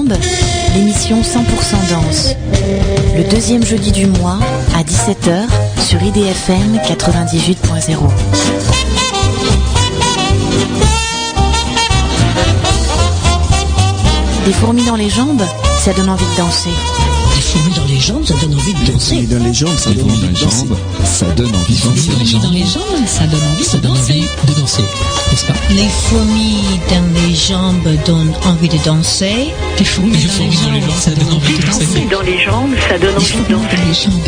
jambes, l'émission 100% danse. Le deuxième jeudi du mois à 17h sur IDFM 98.0. Des fourmis dans les jambes, ça donne envie de danser. Des fourmis dans les jambes, ça donne envie de danser. Des fourmis dans les jambes, ça donne envie de danser. Ça donne envie de danser. Des fourmis dans les jambes, ça donne envie de danser. N'est-ce pas? Les fourmis dans les jambes donnent envie de danser. Des fourmis dans les jambes, ça donne envie de danser. Des fourmis dans les jambes, ça donne envie de danser.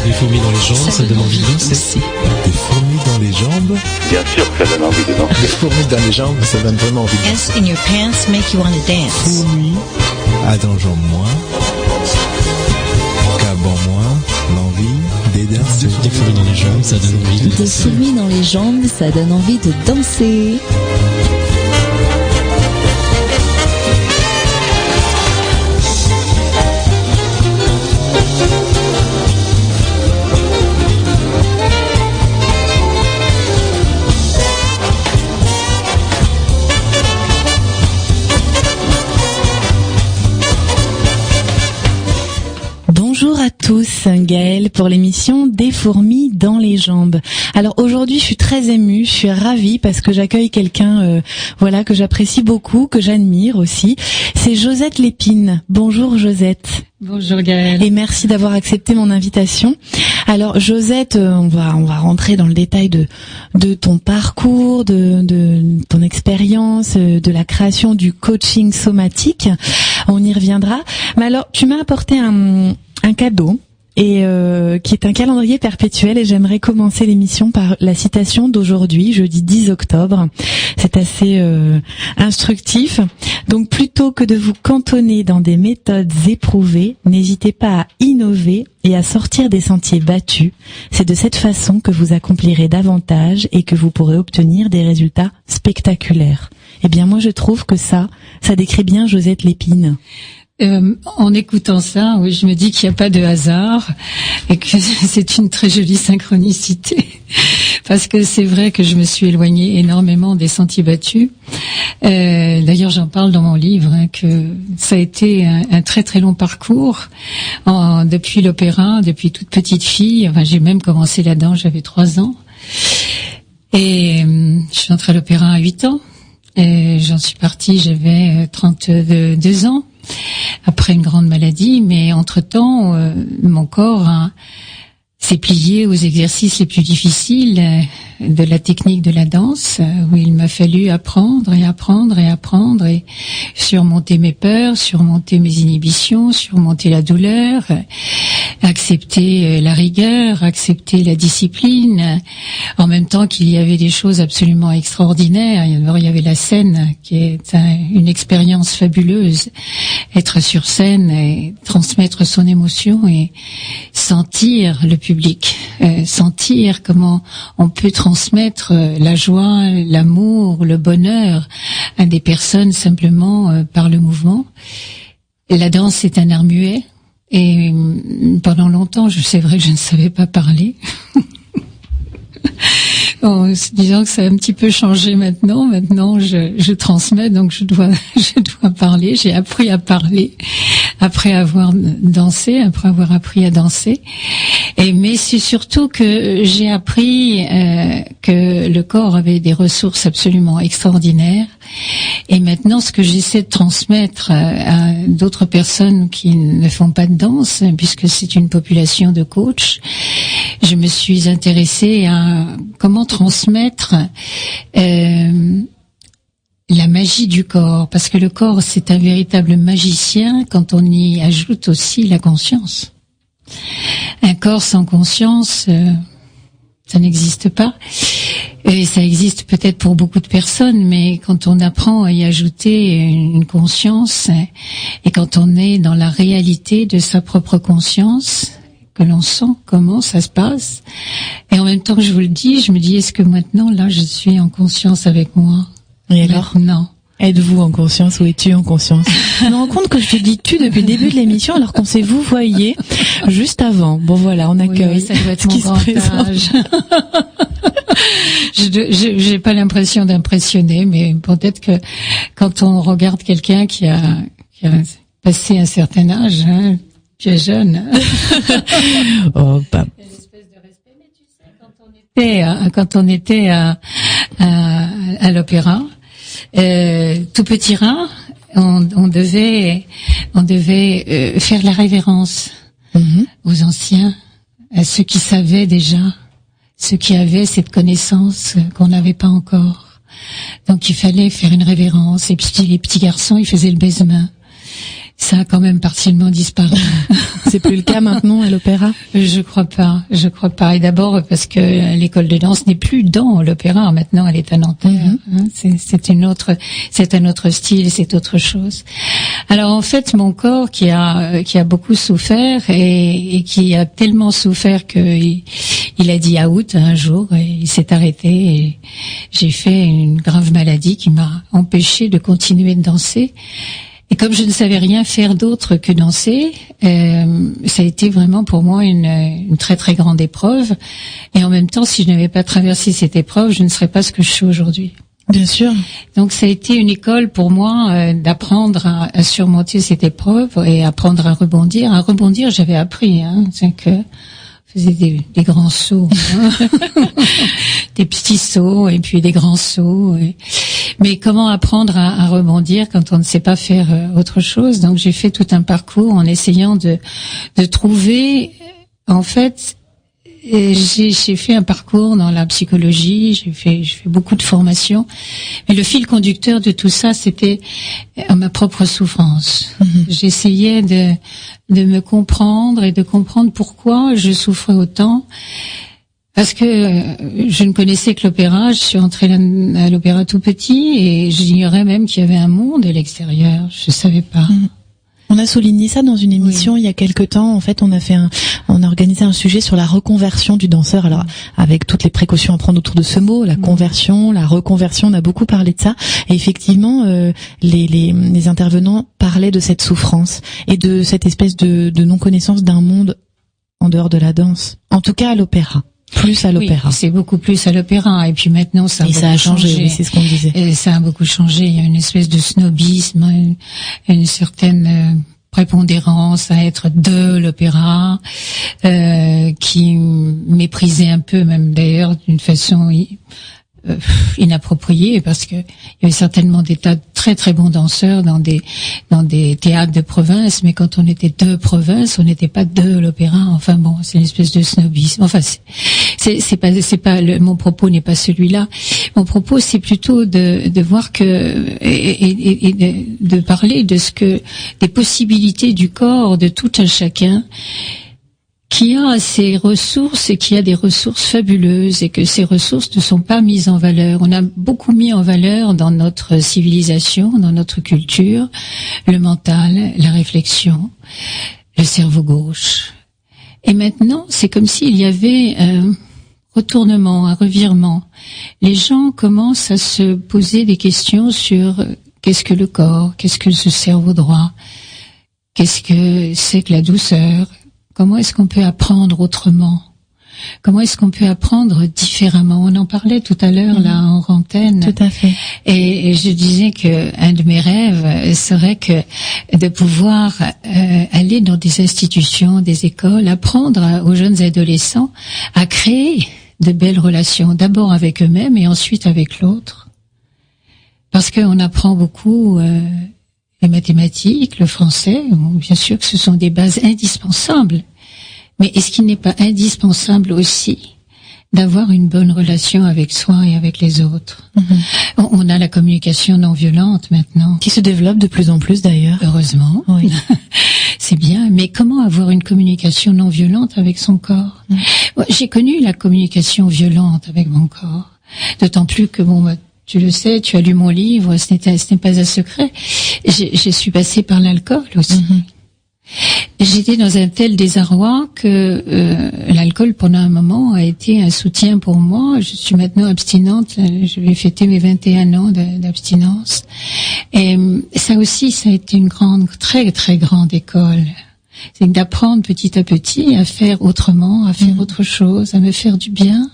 Des fourmis dans les jambes, ça donne envie de danser. Des fourmis dans les jambes. Bien sûr que ça donne envie de danser. Des fourmis dans les jambes, ça donne vraiment envie de danser. Ants in your pants make you want to dance. Fourmis à dans jambes-moi. Cabant-moi, l'envie des danser. Des fourmis dans les jambes, ça donne envie de danser. Des fourmis dans les jambes, ça donne envie de danser. Bonjour à tous, Gaëlle pour l'émission Des fourmis dans les jambes. Alors aujourd'hui, je suis très émue, je suis ravie parce que j'accueille quelqu'un que j'apprécie beaucoup, que j'admire aussi. C'est Josette Lépine. Bonjour Josette. Bonjour Gaëlle. Et merci d'avoir accepté mon invitation. Alors Josette, on va rentrer dans le détail de ton parcours, de ton expérience, de la création du coaching somatique. On y reviendra. Mais alors, tu m'as apporté un cadeau et qui est un calendrier perpétuel et j'aimerais commencer l'émission par la citation d'aujourd'hui, jeudi 10 octobre. C'est assez instructif. Donc plutôt que de vous cantonner dans des méthodes éprouvées, n'hésitez pas à innover et à sortir des sentiers battus. C'est de cette façon que vous accomplirez davantage et que vous pourrez obtenir des résultats spectaculaires. Eh bien moi je trouve que ça décrit bien Josette Lépine. En écoutant ça, oui, je me dis qu'il n'y a pas de hasard et que c'est une très jolie synchronicité. Parce que c'est vrai que je me suis éloignée énormément des sentiers battus. D'ailleurs, j'en parle dans mon livre, que ça a été un très très long parcours. Depuis l'opéra, depuis toute petite fille. Enfin, j'ai même commencé la danse, j'avais 3 ans. Et je suis entrée à l'opéra à 8 ans. Et j'en suis partie, j'avais 32 ans. Après une grande maladie, mais entre-temps, mon corps s'est plié aux exercices les plus difficiles de la technique de la danse, où il m'a fallu apprendre et surmonter mes peurs, surmonter mes inhibitions, surmonter la douleur, accepter la rigueur, accepter la discipline, en même temps qu'il y avait des choses absolument extraordinaires. Il y avait la scène, qui est une expérience fabuleuse. Être sur scène et transmettre son émotion et sentir le public, sentir comment on peut transmettre la joie, l'amour, le bonheur à des personnes simplement par le mouvement. La danse est un art muet. Et pendant longtemps, c'est vrai que je ne savais pas parler. Bon, disons que ça a un petit peu changé maintenant. Maintenant, je transmets, donc je dois parler. J'ai appris à parler après avoir dansé, après avoir appris à danser. Mais c'est surtout que j'ai appris que le corps avait des ressources absolument extraordinaires. Et maintenant, ce que j'essaie de transmettre à d'autres personnes qui ne font pas de danse, puisque c'est une population de coachs, je me suis intéressée à comment transmettre la magie du corps, parce que le corps, c'est un véritable magicien quand on y ajoute aussi la conscience. Un corps sans conscience, ça n'existe pas. Et ça existe peut-être pour beaucoup de personnes, mais quand on apprend à y ajouter une conscience, et quand on est dans la réalité de sa propre conscience, que l'on sent comment ça se passe, et en même temps que je vous le dis, je me dis, est-ce que maintenant, là, je suis en conscience avec moi? Et alors? Non. Êtes-vous en conscience ou es-tu en conscience? Je me rends compte que je te dis tu depuis le début de l'émission alors qu'on s'est vous voyez juste avant. Bon voilà, on accueille. Oui, ça doit être mon grand âge. J'ai pas l'impression d'impressionner, mais peut-être que quand on regarde quelqu'un qui a passé un certain âge, hein, tu es jeune. Oh, pas. Une espèce de respect, mais tu sais, quand on était à l'opéra, tout petit rat, on devait faire la révérence aux anciens, à ceux qui savaient déjà, ceux qui avaient cette connaissance qu'on n'avait pas encore. Donc il fallait faire une révérence. Et puis les petits garçons, ils faisaient le baise-main. Ça a quand même partiellement disparu. C'est plus le cas maintenant à l'opéra? Je crois pas. Et d'abord parce que l'école de danse n'est plus dans l'opéra. Maintenant, elle est à Nanterre. C'est un autre style, c'est autre chose. Alors en fait, mon corps qui a beaucoup souffert et qui a tellement souffert que il a dit out un jour et il s'est arrêté et j'ai fait une grave maladie qui m'a empêché de continuer de danser. Et comme je ne savais rien faire d'autre que danser, ça a été vraiment pour moi une très très grande épreuve. Et en même temps, si je n'avais pas traversé cette épreuve, je ne serais pas ce que je suis aujourd'hui. Bien sûr. Donc ça a été une école pour moi d'apprendre à surmonter cette épreuve et apprendre à rebondir. À rebondir, j'avais appris, c'est que faisait des grands sauts, des petits sauts et puis des grands sauts. Mais comment apprendre à rebondir quand on ne sait pas faire autre chose? Donc j'ai fait tout un parcours en essayant de trouver, en fait, j'ai fait un parcours dans la psychologie, j'ai fait beaucoup de formations, mais le fil conducteur de tout ça, c'était ma propre souffrance. J'essayais de me comprendre et de comprendre pourquoi je souffrais autant. Parce que je ne connaissais que l'opéra, je suis entrée à l'opéra tout petit et j'ignorais même qu'il y avait un monde à l'extérieur. Je savais pas. On a souligné ça dans une émission il y a quelque temps. En fait, on a organisé un sujet sur la reconversion du danseur. Alors, avec toutes les précautions à prendre autour de ce mot, la conversion, la reconversion, on a beaucoup parlé de ça. Et effectivement, les intervenants parlaient de cette souffrance et de cette espèce de non-connaissance d'un monde en dehors de la danse. En tout cas, à l'opéra. Plus à l'opéra. Oui, c'est beaucoup plus à l'opéra. Et puis maintenant, ça a changé. Oui, c'est ce qu'on disait. Et ça a beaucoup changé. Il y a une espèce de snobisme, une certaine prépondérance à être de l'opéra, qui méprisait un peu, même d'ailleurs, d'une façon inappropriée, parce que il y avait certainement des tas de très très bons danseurs dans des théâtres de province, mais quand on était de province, on n'était pas de l'opéra. Enfin bon, c'est une espèce de snobisme. Enfin, mon propos n'est pas celui-là. Mon propos, c'est plutôt de voir que et de parler de des possibilités du corps de tout un chacun, qui a ses ressources et qui a des ressources fabuleuses et que ces ressources ne sont pas mises en valeur. On a beaucoup mis en valeur dans notre civilisation, dans notre culture, le mental, la réflexion, le cerveau gauche. Et maintenant, c'est comme s'il y avait un retournement, un revirement. Les gens commencent à se poser des questions sur qu'est-ce que le corps, qu'est-ce que ce cerveau droit, qu'est-ce que c'est que la douceur. Comment est-ce qu'on peut apprendre autrement? Comment est-ce qu'on peut apprendre différemment? On en parlait tout à l'heure là en antenne. Tout à fait. Et je disais que un de mes rêves serait que de pouvoir aller dans des institutions, des écoles, apprendre aux jeunes adolescents à créer de belles relations, d'abord avec eux-mêmes et ensuite avec l'autre. Parce qu'on apprend beaucoup les mathématiques, le français, bien sûr que ce sont des bases indispensables. Mais est-ce qu'il n'est pas indispensable aussi d'avoir une bonne relation avec soi et avec les autres? On a la communication non violente maintenant. Qui se développe de plus en plus d'ailleurs. Heureusement. Oui. C'est bien. Mais comment avoir une communication non violente avec son corps? J'ai connu la communication violente avec mon corps. D'autant plus que tu le sais, tu as lu mon livre, ce n'est pas un secret. Je suis passée par l'alcool aussi. J'étais dans un tel désarroi que l'alcool, pendant un moment, a été un soutien pour moi. Je suis maintenant abstinente. Je vais fêter mes 21 ans d'abstinence. Et ça aussi, ça a été une très très grande école. C'est d'apprendre petit à petit à faire autrement, à faire autre chose, à me faire du bien.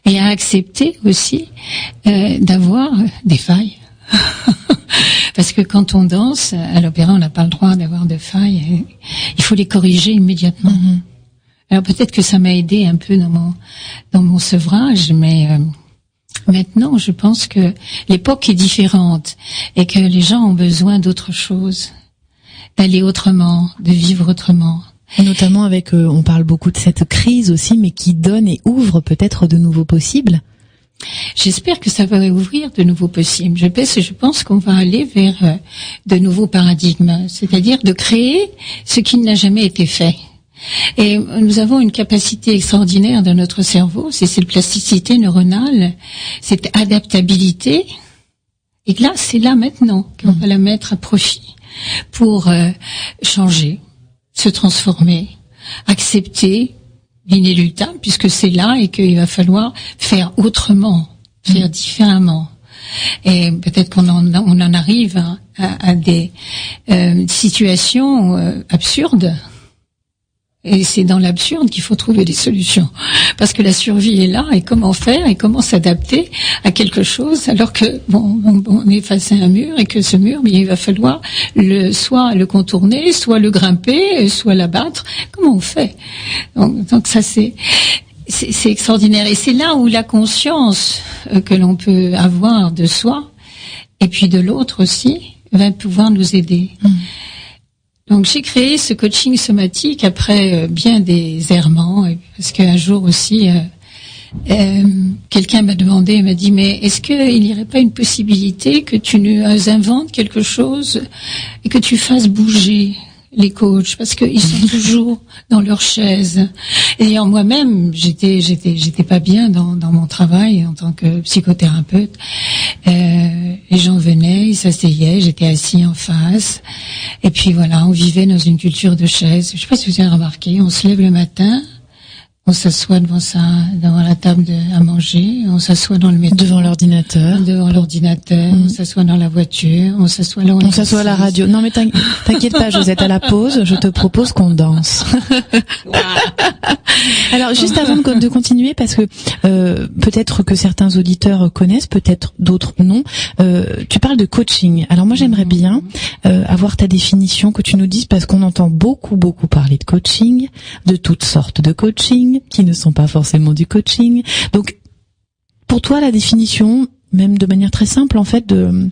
Et à accepter aussi d'avoir des failles. Parce que quand on danse, à l'opéra, on n'a pas le droit d'avoir de failles. Il faut les corriger immédiatement. Mm-hmm. Alors peut-être que ça m'a aidé un peu dans mon sevrage, mais maintenant, je pense que l'époque est différente et que les gens ont besoin d'autre chose, d'aller autrement, de vivre autrement. Et notamment avec, on parle beaucoup de cette crise aussi, mais qui donne et ouvre peut-être de nouveaux possibles. J'espère que ça va ouvrir de nouveaux possibles. Je pense qu'on va aller vers de nouveaux paradigmes, c'est-à-dire de créer ce qui n'a jamais été fait. Et nous avons une capacité extraordinaire dans notre cerveau, c'est cette plasticité neuronale, cette adaptabilité. Et là, c'est là maintenant qu'on va la mettre à profit pour changer, se transformer, accepter l'inéluctable, puisque c'est là et qu'il va falloir faire autrement, faire différemment. Et peut-être qu'on en arrive à des situations absurdes. Et c'est dans l'absurde qu'il faut trouver des solutions. Parce que la survie est là, et comment faire, et comment s'adapter à quelque chose, alors que, on est face à un mur, et que ce mur, il va falloir soit le contourner, soit le grimper, soit l'abattre. Comment on fait? Donc ça, c'est extraordinaire. Et c'est là où la conscience que l'on peut avoir de soi, et puis de l'autre aussi, va pouvoir nous aider. Donc j'ai créé ce coaching somatique après bien des errements, parce qu'un jour aussi quelqu'un m'a demandé, m'a dit, mais est-ce qu'il n'y aurait pas une possibilité que tu nous inventes quelque chose et que tu fasses bouger les coachs, parce qu'ils sont toujours dans leur chaise. Et en moi-même, j'étais pas bien dans mon travail en tant que psychothérapeute. Les gens venaient, ils s'asseyaient, j'étais assis en face. Et puis voilà, on vivait dans une culture de chaise. Je sais pas si vous avez remarqué, on se lève le matin, on s'assoit devant la table à manger, on s'assoit dans le métro. Devant l'ordinateur. On s'assoit dans la voiture, on s'assoit là où on s'assoit à la radio. Non mais t'inquiète pas, Josette, à la pause, je te propose qu'on danse. Alors juste avant de continuer, parce que peut-être que certains auditeurs connaissent, peut-être d'autres non, tu parles de coaching. Alors moi j'aimerais bien avoir ta définition, que tu nous dises, parce qu'on entend beaucoup parler de coaching, de toutes sortes de coaching, qui ne sont pas forcément du coaching. Donc, pour toi, la définition, même de manière très simple, en fait, de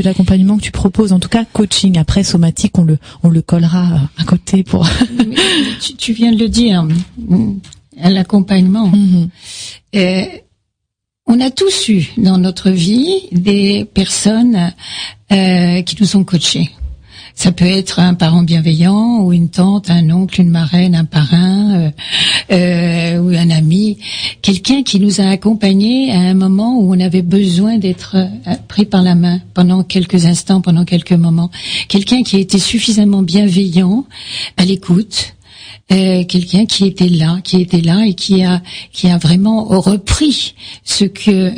l'accompagnement que tu proposes, en tout cas, coaching. Après, somatique, on le collera à côté pour... tu viens de le dire, à l'accompagnement. On a tous eu, dans notre vie, des personnes qui nous ont coachés. Ça peut être un parent bienveillant, ou une tante, un oncle, une marraine, un parrain, ou un ami. Quelqu'un qui nous a accompagnés à un moment où on avait besoin d'être pris par la main pendant quelques instants, pendant quelques moments. Quelqu'un qui a été suffisamment bienveillant, à l'écoute. Quelqu'un qui était là et qui a vraiment repris ce que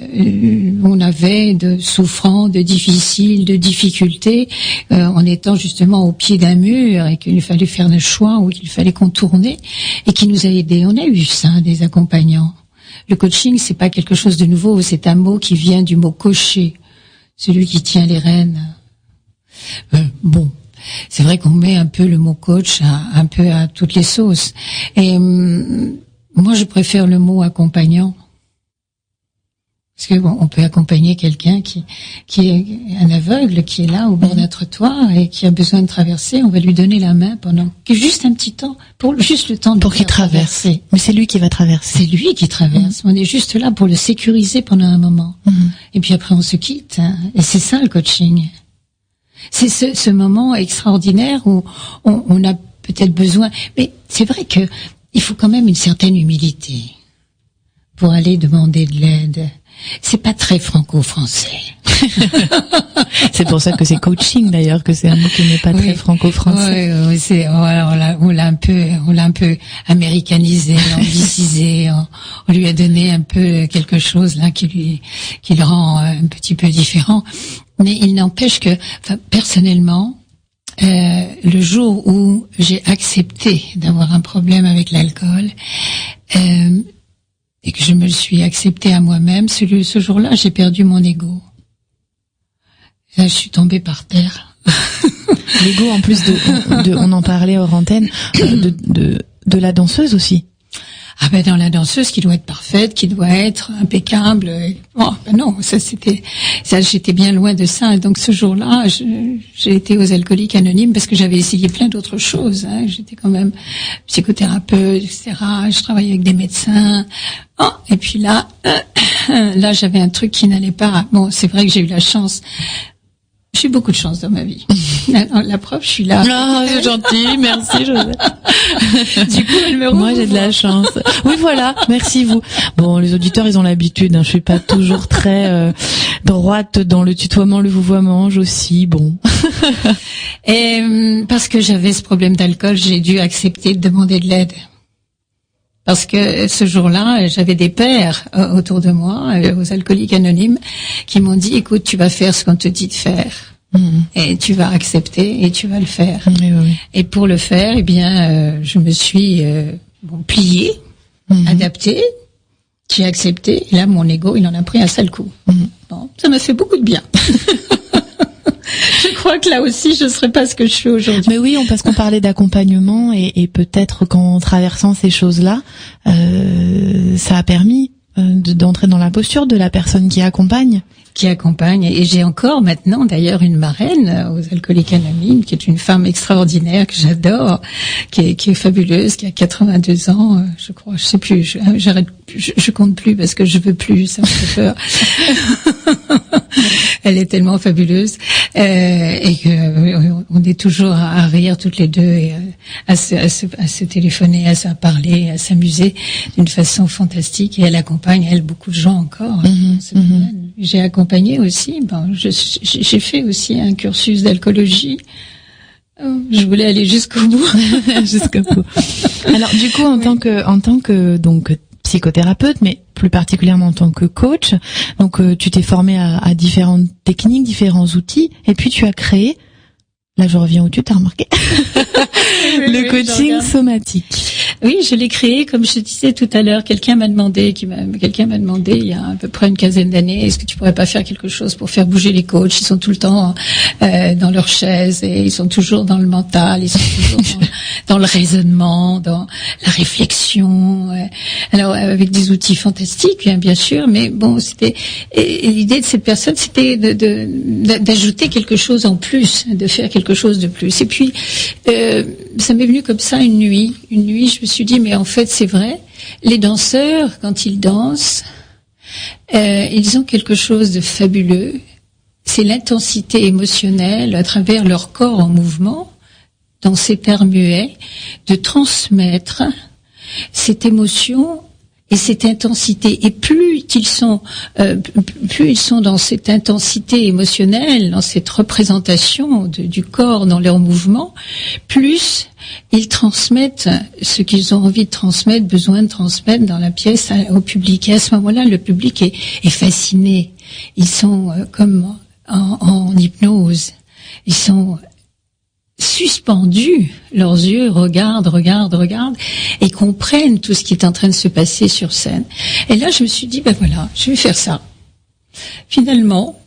on avait de souffrant, de difficile, de difficulté, en étant justement au pied d'un mur, et qu'il fallait faire un choix ou qu'il fallait contourner, et qui nous a aidés. On a eu ça, des accompagnants. Le coaching, c'est pas quelque chose de nouveau, c'est un mot qui vient du mot cocher, celui qui tient les rênes. C'est vrai qu'on met un peu le mot coach un peu à toutes les sauces. Et moi, je préfère le mot accompagnant. Parce que on peut accompagner quelqu'un qui est un aveugle, qui est là au bord d'un trottoir et qui a besoin de traverser. On va lui donner la main pendant juste un petit temps, juste le temps de pour qu'il traverse. Mais c'est lui qui va traverser. C'est lui qui traverse. On est juste là pour le sécuriser pendant un moment. Et puis après, on se quitte. Et c'est ça le coaching. C'est ce moment extraordinaire où on a peut-être besoin, mais c'est vrai que il faut quand même une certaine humilité pour aller demander de l'aide. C'est pas très franco-français. C'est pour ça que c'est coaching d'ailleurs, que c'est un mot qui n'est pas très franco-français. Oui, on l'a un peu américanisé, anglicisé. On lui a donné un peu quelque chose là qui le rend un petit peu différent. Mais il n'empêche que, personnellement, le jour où j'ai accepté d'avoir un problème avec l'alcool, et que je me suis acceptée à moi-même, ce jour-là, j'ai perdu mon ego. Là, je suis tombée par terre. L'ego, en plus on en parlait hors antenne, de la danseuse aussi. Ah ben dans la danseuse qui doit être parfaite, qui doit être impeccable. Non, j'étais bien loin de ça. Donc ce jour-là, j'ai été aux Alcooliques Anonymes parce que j'avais essayé plein d'autres choses. J'étais quand même psychothérapeute, etc. Je travaillais avec des médecins. Et puis là, j'avais un truc qui n'allait pas. Bon, c'est vrai que j'ai eu la chance. J'ai eu beaucoup de chance dans ma vie. La preuve, je suis là. Ah, c'est gentil, merci Josette. Du coup, elle me Moi, j'ai de la chance. Oui, voilà, merci vous. Bon, les auditeurs, ils ont l'habitude. Je suis pas toujours très droite dans le tutoiement, le vouvoiement, aussi. Bon. Et parce que j'avais ce problème d'alcool, j'ai dû accepter de demander de l'aide. Parce que ce jour-là, j'avais des pères autour de moi, aux Alcooliques Anonymes, qui m'ont dit, écoute, tu vas faire ce qu'on te dit de faire. Et tu vas accepter et tu vas le faire. Oui. Et pour le faire, je me suis pliée, adaptée, j'ai accepté. Et là, mon ego, il en a pris un sale coup. Bon, ça m'a fait beaucoup de bien. Je crois que là aussi, je ne serais pas ce que je suis aujourd'hui. Mais oui, parce qu'on parlait d'accompagnement et peut-être qu'en traversant ces choses-là, ça a permis d'entrer dans la posture de la personne qui accompagne. Et j'ai encore maintenant d'ailleurs une marraine aux Alcooliques Anonymes qui est une femme extraordinaire que j'adore, qui est fabuleuse, qui a 82 ans, je crois, je sais plus, je compte plus parce que je veux plus, ça me fait peur. Elle est tellement fabuleuse et que on est toujours à rire toutes les deux et à se téléphoner, à se parler, à s'amuser d'une façon fantastique. Et elle accompagne beaucoup de gens encore. J'ai accompagné aussi. J'ai fait aussi un cursus d'alcoolologie. Je voulais aller jusqu'au bout. Jusqu'au bout. Alors du coup, en tant que donc psychothérapeute, mais plus particulièrement en tant que coach, donc tu t'es formé à différentes techniques, différents outils, et puis tu as créé, là je reviens au tu t'as remarqué, le coaching somatique. Oui, je l'ai créé, comme je disais tout à l'heure. Quelqu'un m'a demandé il y a à peu près une quinzaine d'années, est-ce que tu pourrais pas faire quelque chose pour faire bouger les coachs? Ils sont tout le temps dans leur chaise et ils sont toujours dans le mental, ils sont toujours dans le raisonnement, dans la réflexion. Alors avec des outils fantastiques, bien sûr, mais bon, et l'idée de cette personne, c'était d'ajouter quelque chose en plus, de faire quelque chose de plus. Et puis ça m'est venu comme ça une nuit, je me suis dit, mais en fait, c'est vrai, les danseurs, quand ils dansent, ils ont quelque chose de fabuleux. C'est l'intensité émotionnelle à travers leur corps en mouvement, dans ces termes muets, de transmettre cette émotion et cette intensité. Et plus ils sont dans cette intensité émotionnelle, dans cette représentation du corps dans leur mouvement, plus ils transmettent ce qu'ils ont envie de transmettre, besoin de transmettre dans la pièce au public. Et à ce moment-là, le public est fasciné. Ils sont comme en hypnose. Ils sont suspendus, leurs yeux regardent et comprennent tout ce qui est en train de se passer sur scène. Et là, je me suis dit, voilà, je vais faire ça. Finalement,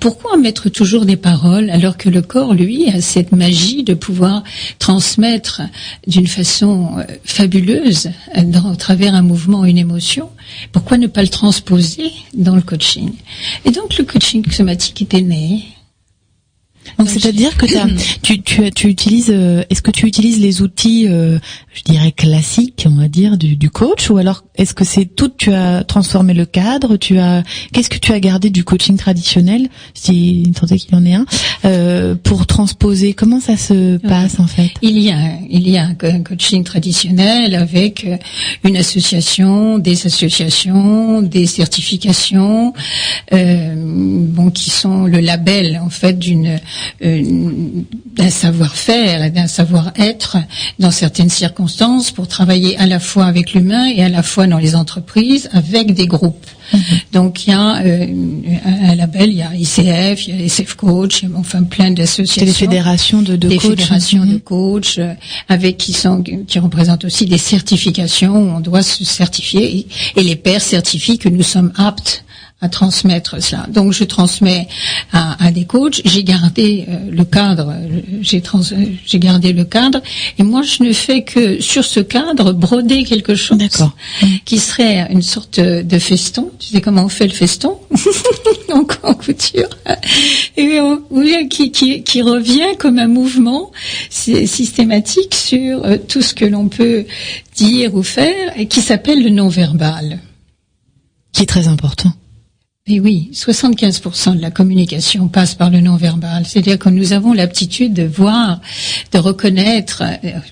pourquoi mettre toujours des paroles alors que le corps, lui, a cette magie de pouvoir transmettre d'une façon fabuleuse au travers un mouvement, une émotion? Pourquoi ne pas le transposer dans le coaching? Et donc, le coaching somatique était né. Donc c'est-à-dire que tu utilises, est-ce que tu utilises les outils, je dirais classiques, on va dire, du coach, ou alors est-ce que c'est tout, tu as transformé le cadre, qu'est-ce que tu as gardé du coaching traditionnel, si tant est qu'il y en ait un, pour transposer? Comment ça se passe en fait? Il y a un coaching traditionnel avec une association, des certifications, qui sont le label en fait d'un savoir-faire et d'un savoir-être dans certaines circonstances pour travailler à la fois avec l'humain et à la fois dans les entreprises avec des groupes. Donc il y a un label, il y a ICF, il y a SF Coach, enfin plein d'associations. C'est des fédérations de des coachs. Fédérations de coachs avec qui représentent aussi des certifications où on doit se certifier et les pairs certifient que nous sommes aptes à transmettre cela. Donc je transmets à des coachs. J'ai gardé le cadre, j'ai gardé le cadre, et moi je ne fais que sur ce cadre broder quelque chose qui serait une sorte de feston. Tu sais comment on fait le feston? Donc en couture, et qui revient comme un mouvement systématique sur tout ce que l'on peut dire ou faire, et qui s'appelle le non-verbal, qui est très important. Et oui, 75% de la communication passe par le non-verbal. C'est-à-dire que nous avons l'aptitude de voir, de reconnaître,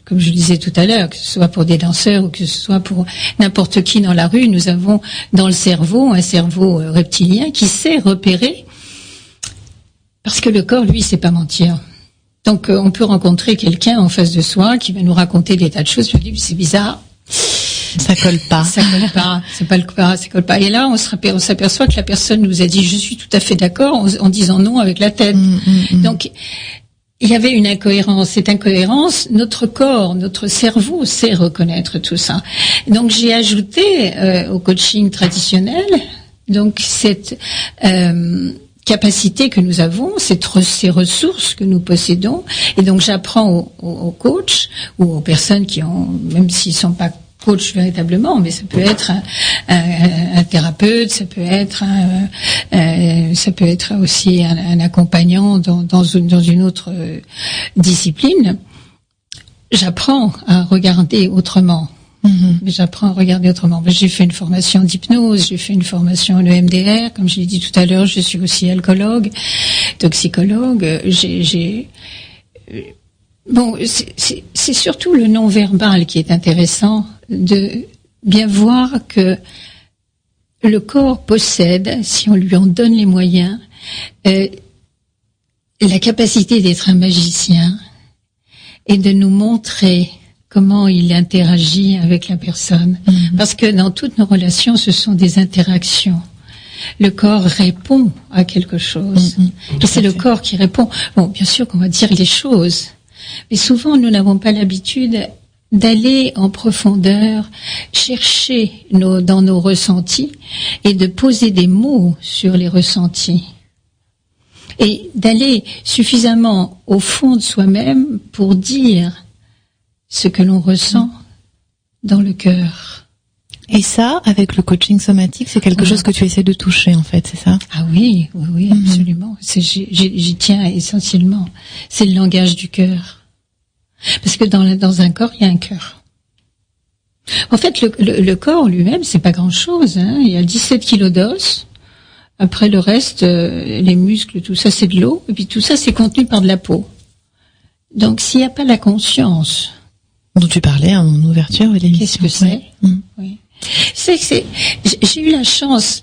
comme je le disais tout à l'heure, que ce soit pour des danseurs ou que ce soit pour n'importe qui dans la rue, nous avons dans le cerveau un cerveau reptilien qui sait repérer, parce que le corps, lui, sait pas mentir. Donc on peut rencontrer quelqu'un en face de soi qui va nous raconter des tas de choses, je me dis c'est bizarre. Ça colle pas. Ça colle pas. C'est pas le cas. Ça colle pas. Et là, on s'aperçoit que la personne nous a dit je suis tout à fait d'accord en disant non avec la tête. Donc, il y avait une incohérence. Cette incohérence, notre corps, notre cerveau sait reconnaître tout ça. Donc, j'ai ajouté au coaching traditionnel, donc cette capacité que nous avons, ces ressources que nous possédons. Et donc, j'apprends aux coachs ou aux personnes qui ont, même s'ils sont pas coach véritablement, mais ça peut être un thérapeute, ça peut être aussi un accompagnant dans une autre discipline. J'apprends à regarder autrement. J'apprends à regarder autrement. J'ai fait une formation d'hypnose, j'ai fait une formation en EMDR, comme je l'ai dit tout à l'heure, je suis aussi alcoologue, toxicologue. Bon, c'est surtout le non-verbal qui est intéressant, de bien voir que le corps possède, si on lui en donne les moyens, la capacité d'être un magicien et de nous montrer comment il interagit avec la personne. Parce que dans toutes nos relations, ce sont des interactions. Le corps répond à quelque chose. Et c'est le corps qui répond. Bon, bien sûr qu'on va dire les choses. Mais souvent, nous n'avons pas l'habitude d'aller en profondeur, chercher dans nos ressentis et de poser des mots sur les ressentis. Et d'aller suffisamment au fond de soi-même pour dire ce que l'on ressent dans le cœur. Et ça, avec le coaching somatique, c'est quelque chose que tu essaies de toucher, en fait, c'est ça? Ah oui, absolument. J'y tiens essentiellement. C'est le langage du cœur. Parce que dans un corps, il y a un cœur. En fait, le corps lui-même, c'est pas grand-chose. Il y a 17 kilos d'os. Après, le reste, les muscles, tout ça, c'est de l'eau. Et puis tout ça, c'est contenu par de la peau. Donc, s'il n'y a pas la conscience... dont tu parlais en ouverture de l'émission. Qu'est-ce que c'est? Oui. J'ai eu la chance...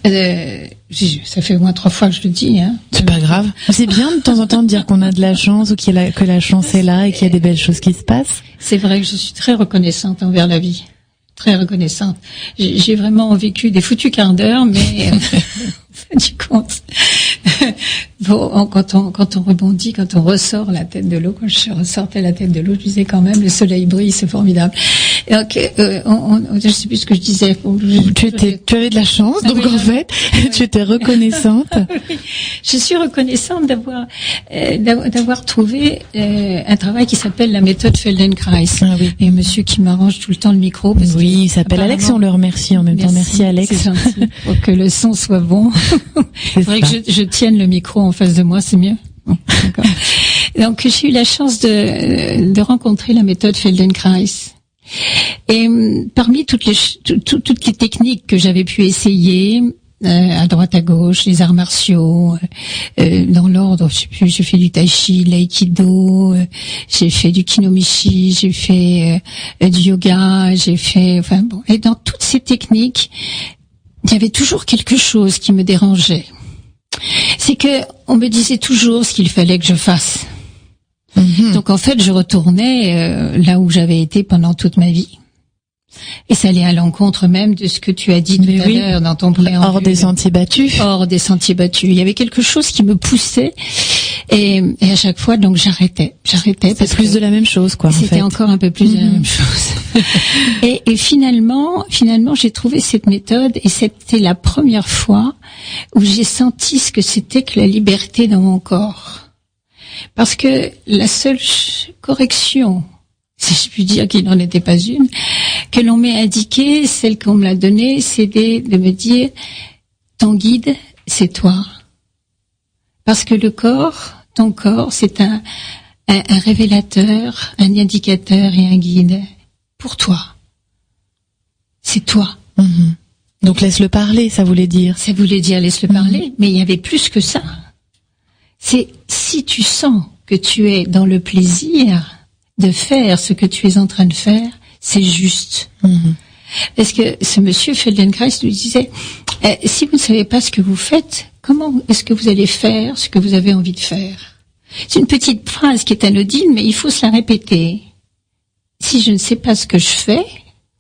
ça fait au moins 3 fois que je le dis. C'est pas grave. C'est bien de temps en temps de dire qu'on a de la chance ou que la chance est là et qu'il y a des belles choses qui se passent. C'est vrai que je suis très reconnaissante envers la vie. Très reconnaissante. J'ai vraiment vécu des foutus quarts d'heure, mais du compte. Bon, quand on rebondit, quand on ressort la tête de l'eau, quand je ressortais la tête de l'eau, je disais quand même, le soleil brille, c'est formidable. Donc, je sais plus ce que je disais. Tu avais de la chance, donc en fait, tu étais reconnaissante. Oui. Je suis reconnaissante d'avoir trouvé un travail qui s'appelle la méthode Feldenkrais. Ah oui. Et monsieur qui m'arrange tout le temps le micro. Parce oui, il s'appelle Alex, on le remercie en même temps. Merci Alex. C'est gentil. Pour que le son soit bon. Il faudrait que je tienne le micro en face de moi, c'est mieux. D'accord. Donc, j'ai eu la chance de rencontrer la méthode Feldenkrais. Et parmi toutes les techniques que j'avais pu essayer, à droite à gauche, les arts martiaux, dans l'ordre, je sais plus, j'ai fait du tai chi, de l'aïkido, j'ai fait du kinomichi, j'ai fait du yoga, et dans toutes ces techniques, il y avait toujours quelque chose qui me dérangeait. C'est que on me disait toujours ce qu'il fallait que je fasse. Donc en fait, je retournais là où j'avais été pendant toute ma vie. Et ça allait à l'encontre même de ce que tu as dit tout à l'heure dans ton préambule. Hors des sentiers battus. Hors des sentiers battus. Il y avait quelque chose qui me poussait Et à chaque fois, donc j'arrêtais. C'est plus de la même chose, quoi. C'était encore un peu plus de la même chose. Et finalement, j'ai trouvé cette méthode, et c'était la première fois où j'ai senti ce que c'était que la liberté dans mon corps. Parce que la seule correction, si je puis dire qu'il n'en était pas une, que l'on m'ait indiquée, celle qu'on me l'a donnée, c'était de me dire, ton guide, c'est toi. Parce que le corps, ton corps, c'est un révélateur, un indicateur et un guide pour toi. C'est toi. Mmh. Donc laisse-le parler, ça voulait dire. Ça voulait dire laisse-le parler, mais il y avait plus que ça. C'est si tu sens que tu es dans le plaisir de faire ce que tu es en train de faire, c'est juste. Mmh. Parce que ce monsieur Feldenkrais lui disait, si vous ne savez pas ce que vous faites, comment est-ce que vous allez faire ce que vous avez envie de faire? C'est une petite phrase qui est anodine, mais il faut se la répéter. Si je ne sais pas ce que je fais,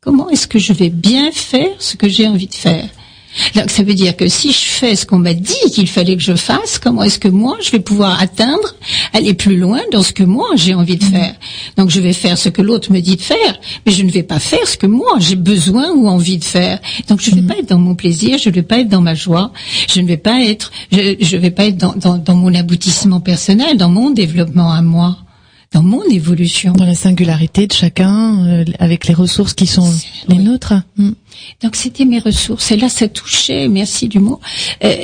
comment est-ce que je vais bien faire ce que j'ai envie de faire? Donc ça veut dire que si je fais ce qu'on m'a dit qu'il fallait que je fasse, comment est-ce que moi je vais pouvoir atteindre, aller plus loin dans ce que moi j'ai envie de faire? Donc je vais faire ce que l'autre me dit de faire, mais je ne vais pas faire ce que moi j'ai besoin ou envie de faire. Donc je ne vais pas être dans mon plaisir, je ne vais pas être dans ma joie, je ne vais pas être, je vais pas être dans mon aboutissement personnel, dans mon développement à moi, dans mon évolution. Dans la singularité de chacun, avec les ressources qui sont les nôtres. Donc c'était mes ressources. Et là, ça touchait, merci du mot,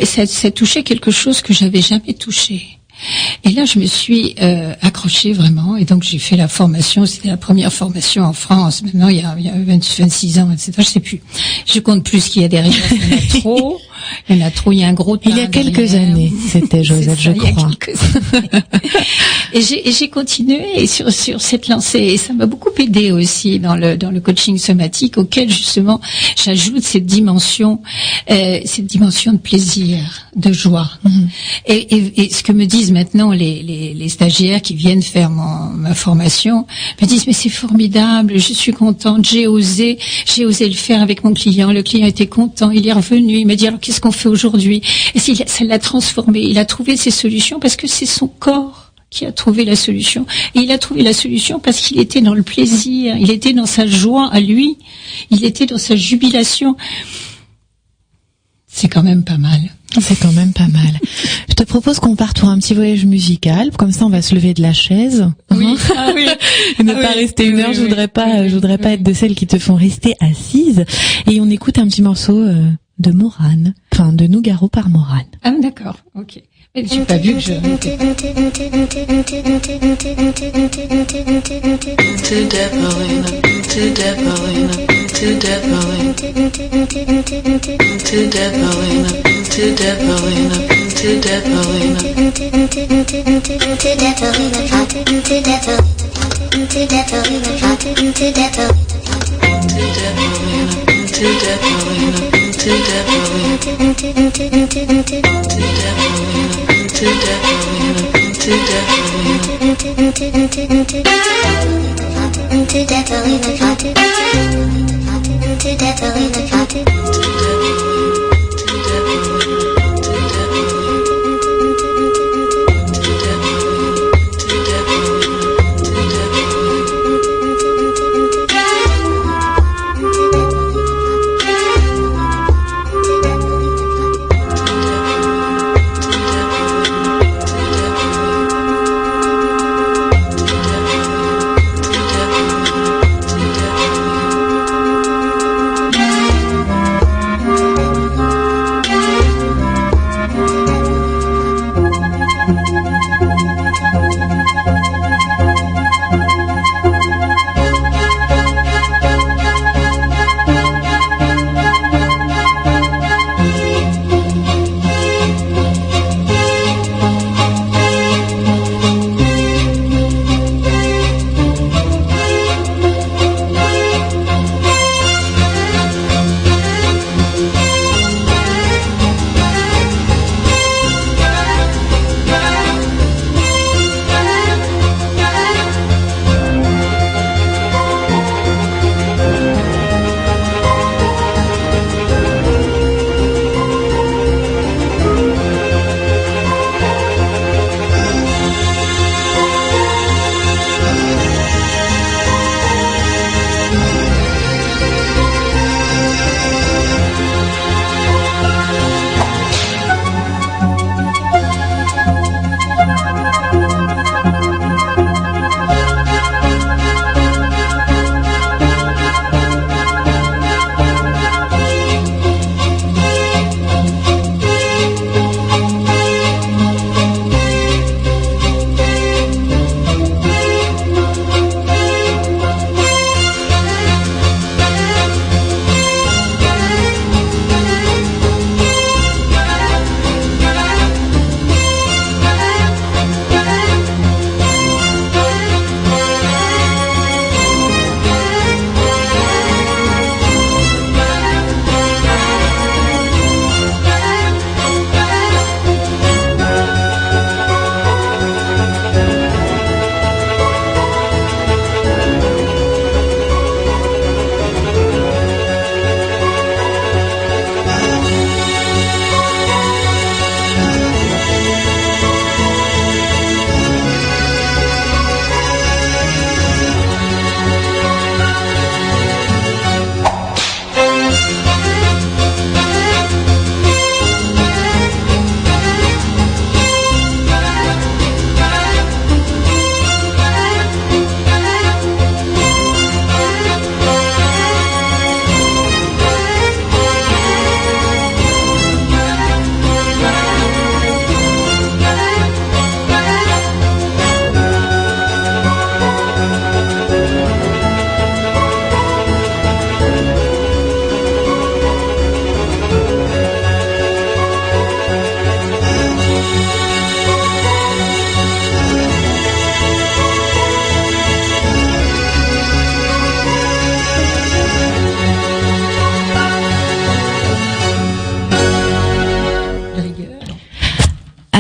ça touchait quelque chose que j'avais jamais touché. Et là, je me suis accrochée vraiment. Et donc, j'ai fait la formation. C'était la première formation en France. Maintenant, il y a 26 ans, etc. Je sais plus. Je compte plus ce qu'il y a derrière. Il y en a trop. Il y en a trop. Il y a un gros tas. Il y a quelques années, c'était Josette, je crois. Il y a quelques années. Et j'ai continué sur cette lancée. Et ça m'a beaucoup aidé aussi dans le coaching somatique, auquel justement j'ajoute cette dimension de plaisir, de joie. Et ce que me disent maintenant les stagiaires qui viennent faire ma formation me disent, mais c'est formidable, je suis contente, j'ai osé le faire avec mon client, le client était content, il est revenu, il m'a dit alors qu'est-ce qu'on fait aujourd'hui? Et ça l'a transformé, il a trouvé ses solutions parce que c'est son corps qui a trouvé la solution. Et il a trouvé la solution parce qu'il était dans le plaisir, il était dans sa joie à lui, il était dans sa jubilation. C'est quand même pas mal. C'est quand même pas mal. Je te propose qu'on parte pour un petit voyage musical. Comme ça, on va se lever de la chaise. Oui. Ah oui. Et ne pas rester une heure. Je voudrais pas être de celles qui te font rester assise. Et on écoute un petit morceau de Morane. Enfin, de Nougaro par Morane. Ah, d'accord. Ok. Mais j'ai pas vu que je...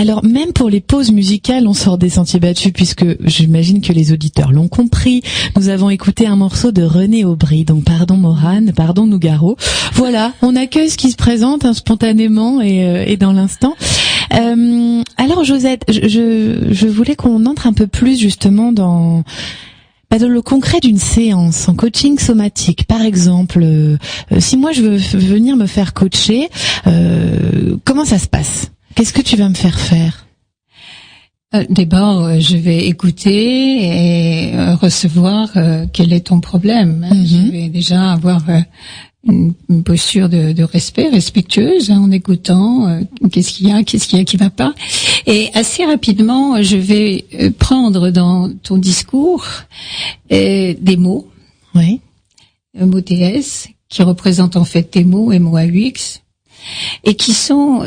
Alors même pour les pauses musicales, on sort des sentiers battus puisque j'imagine que les auditeurs l'ont compris. Nous avons écouté un morceau de René Aubry, donc pardon Morane, pardon Nougaro. Voilà, on accueille ce qui se présente spontanément et dans l'instant. Alors Josette, je voulais qu'on entre un peu plus justement dans le concret d'une séance en coaching somatique. Par exemple, si moi je veux venir me faire coacher, comment ça se passe ? Qu'est-ce que tu vas me faire faire ? D'abord, je vais écouter et recevoir quel est ton problème. Je vais déjà avoir une posture de respect, respectueuse, en écoutant qu'est-ce qu'il y a qui va pas. Et assez rapidement, je vais prendre dans ton discours des mots, oui, mots TS, qui représentent en fait tes mots, MOAUX, et qui sont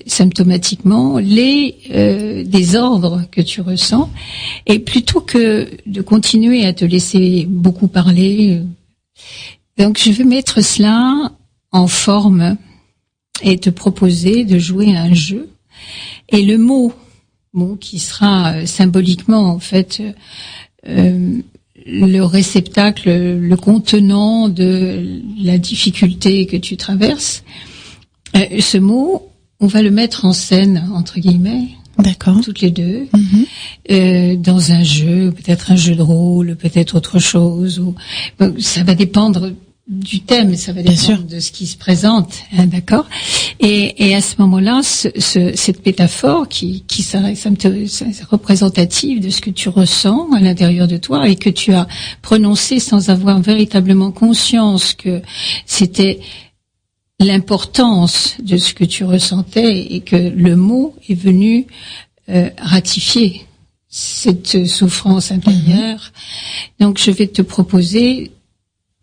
symptomatiquement les désordres que tu ressens. Et plutôt que de continuer à te laisser beaucoup parler, donc je vais mettre cela en forme et te proposer de jouer un jeu. Et le mot qui sera symboliquement en fait le réceptacle, le contenant de la difficulté que tu traverses, ce mot, on va le mettre en scène, entre guillemets. D'accord. Toutes les deux, dans un jeu, peut-être un jeu de rôle, peut-être autre chose. Ça va dépendre du thème, ça va dépendre de ce qui se présente, d'accord. Et à ce moment-là, cette métaphore qui serait représentative de ce que tu ressens à l'intérieur de toi et que tu as prononcé sans avoir véritablement conscience que c'était l'importance de ce que tu ressentais et que le mot est venu ratifier cette souffrance intérieure. Donc je vais te proposer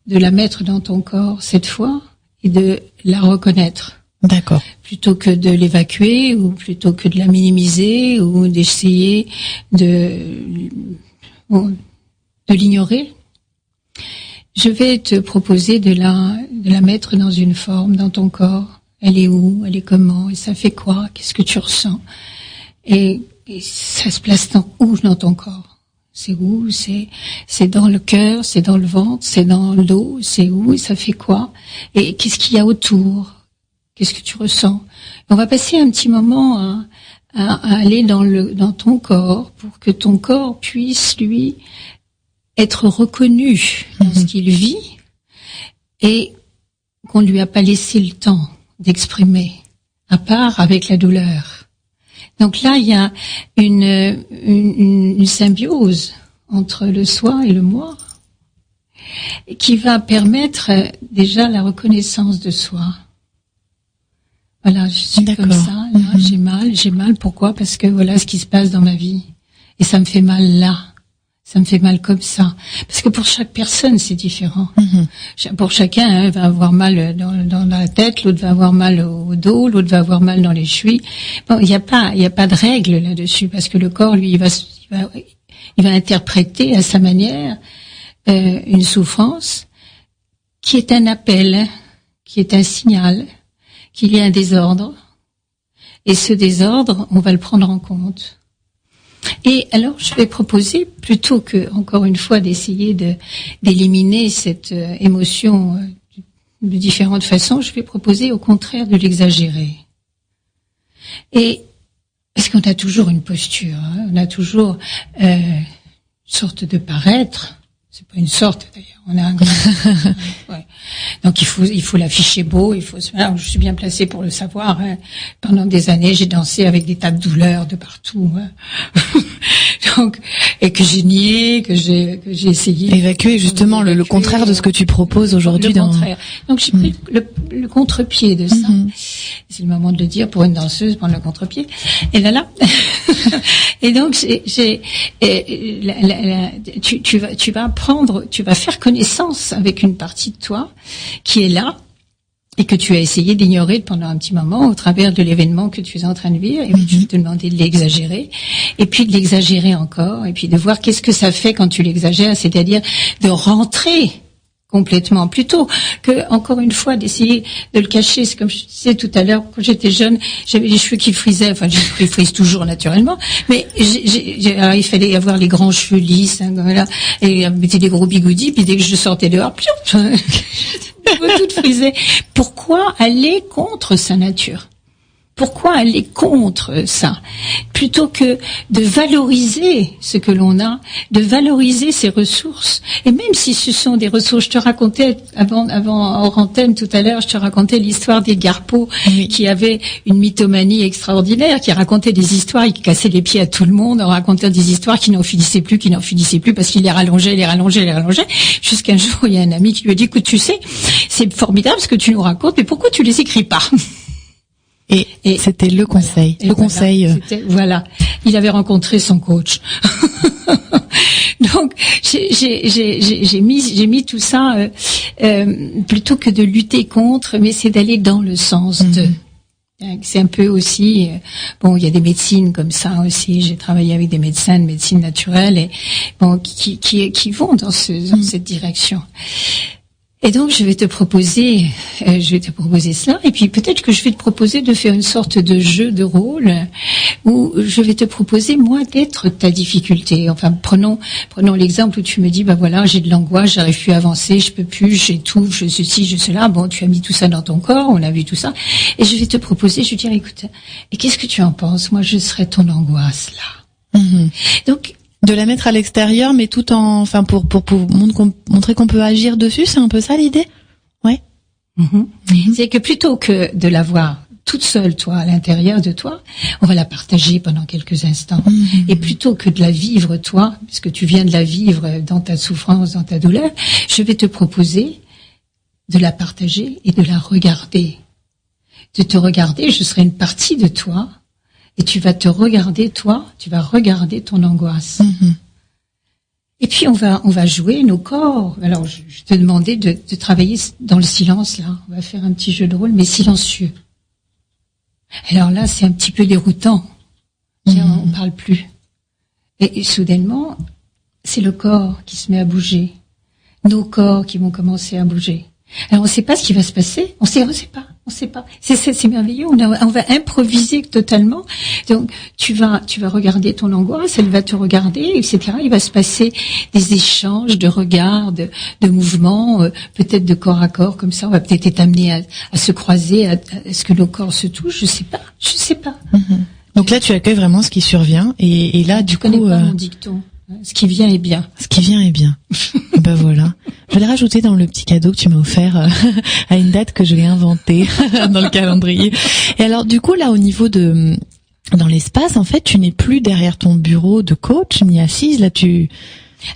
de la mettre dans ton corps cette fois et de la reconnaître. D'accord. Plutôt que de l'évacuer ou plutôt que de la minimiser ou d'essayer de l'ignorer. Je vais te proposer de la mettre dans une forme dans ton corps. Elle est où? Elle est comment? Et ça fait quoi? Qu'est-ce que tu ressens? Et ça se place où dans ton corps? C'est où? C'est dans le cœur, c'est dans le ventre, c'est dans le dos, c'est où? Et ça fait quoi? Et qu'est-ce qu'il y a autour? Qu'est-ce que tu ressens? On va passer un petit moment à aller dans ton corps pour que ton corps puisse, lui, être reconnu dans ce qu'il vit et qu'on lui a pas laissé le temps d'exprimer, à part avec la douleur. Donc là, il y a une symbiose entre le soi et le moi qui va permettre déjà la reconnaissance de soi. Voilà, je suis comme ça, là, j'ai mal. Pourquoi? Parce que voilà ce qui se passe dans ma vie. Et ça me fait mal là. Ça me fait mal comme ça. Parce que pour chaque personne, c'est différent. Pour chacun, va avoir mal dans la tête, l'autre va avoir mal au dos, l'autre va avoir mal dans les chevilles. Bon, il y a pas de règle là-dessus, parce que le corps, lui, il va interpréter à sa manière une souffrance qui est un appel, qui est un signal, qu'il y a un désordre. Et ce désordre, on va le prendre en compte. Et alors, je vais proposer, plutôt que, encore une fois, d'essayer d'éliminer cette émotion de différentes façons, je vais proposer, au contraire, de l'exagérer. Et, parce qu'on a toujours une posture, on a toujours une sorte de paraître. C'est pas une sorte, d'ailleurs. On a un grand... ouais. Donc, il faut l'afficher beau, alors, je suis bien placée pour le savoir, Pendant des années, j'ai dansé avec des tas de douleurs de partout, Donc, et que j'ai nié, que j'ai essayé. Évacuer, justement, le contraire de ce que tu proposes aujourd'hui. Le contraire. Donc, j'ai pris le contre-pied de ça. C'est le moment de le dire pour une danseuse, prendre le contre-pied. Et là. Et donc, tu vas faire connaissance avec une partie de toi qui est là et que tu as essayé d'ignorer pendant un petit moment au travers de l'événement que tu es en train de vivre. Et puis, je vais te demander de l'exagérer et puis de l'exagérer encore et puis de voir qu'est-ce que ça fait quand tu l'exagères, c'est-à-dire de rentrer complètement. Plutôt que, encore une fois, d'essayer de le cacher. C'est comme je disais tout à l'heure, quand j'étais jeune, j'avais les cheveux qui frisaient. Enfin, ils frisent toujours naturellement. Mais alors, il fallait avoir les grands cheveux lisses, hein, voilà, et mettre des gros bigoudis. Puis dès que je sortais dehors, tout frisé. Pourquoi aller contre sa nature? Pourquoi aller contre ça? Plutôt que de valoriser ce que l'on a, de valoriser ses ressources. Et même si ce sont des ressources, je te racontais avant hors antenne tout à l'heure, je te racontais l'histoire des Garpeaux qui avaient une mythomanie extraordinaire, qui racontaient des histoires, qui cassaient les pieds à tout le monde en racontant des histoires qui n'en finissaient plus parce qu'ils les rallongeaient, jusqu'un jour il y a un ami qui lui a dit, écoute, tu sais, c'est formidable ce que tu nous racontes, mais pourquoi tu les écris pas? Et c'était le conseil. Voilà. Il avait rencontré son coach. Donc, j'ai mis tout ça, plutôt que de lutter contre, mais c'est d'aller dans le sens de. C'est un peu aussi, bon, il y a des médecines comme ça aussi. J'ai travaillé avec des médecins de médecine naturelle et bon, qui vont dans cette direction. Et donc, je vais te proposer cela. Et puis, peut-être que je vais te proposer de faire une sorte de jeu de rôle où je vais te proposer, moi, d'être ta difficulté. Enfin, prenons l'exemple où tu me dis, bah voilà, j'ai de l'angoisse, j'arrive plus à avancer, je peux plus, j'étouffe, je ceci, je cela. Bon, tu as mis tout ça dans ton corps, on a vu tout ça. Et je vais te proposer, je vais dire, écoute, et qu'est-ce que tu en penses? Moi, je serais ton angoisse, là. Donc, de la mettre à l'extérieur, mais tout en, enfin, pour montrer qu'on peut agir dessus, c'est un peu ça l'idée? Ouais. C'est que plutôt que de l'avoir toute seule, toi, à l'intérieur de toi, on va la partager pendant quelques instants. Et plutôt que de la vivre, toi, puisque tu viens de la vivre dans ta souffrance, dans ta douleur, je vais te proposer de la partager et de la regarder. De te regarder, je serai une partie de toi, et tu vas te regarder, toi, tu vas regarder ton angoisse. Et puis on va jouer nos corps. Alors je te demandais de travailler dans le silence, là. On va faire un petit jeu de rôle, mais silencieux. Alors là, c'est un petit peu déroutant. On parle plus. Et soudainement, c'est le corps qui se met à bouger. Nos corps qui vont commencer à bouger. Alors on ne sait pas ce qui va se passer. On sait pas. C'est merveilleux. On va improviser totalement. Donc tu vas regarder ton angoisse, elle va te regarder, etc. Il va se passer des échanges de regards, de mouvements, peut-être de corps à corps comme ça. On va peut-être être amené à se croiser, à ce que nos corps se touchent. Je sais pas. Donc là, tu accueilles vraiment ce qui survient, et là, du coup, connais pas mon dicton. Ce qui vient est bien. Ce qui vient est bien. Ben voilà. Je vais le rajouter dans le petit cadeau que tu m'as offert à une date que je vais inventer dans le calendrier. Et alors, du coup, là, au niveau dans l'espace, en fait, tu n'es plus derrière ton bureau de coach, ni assise. Là,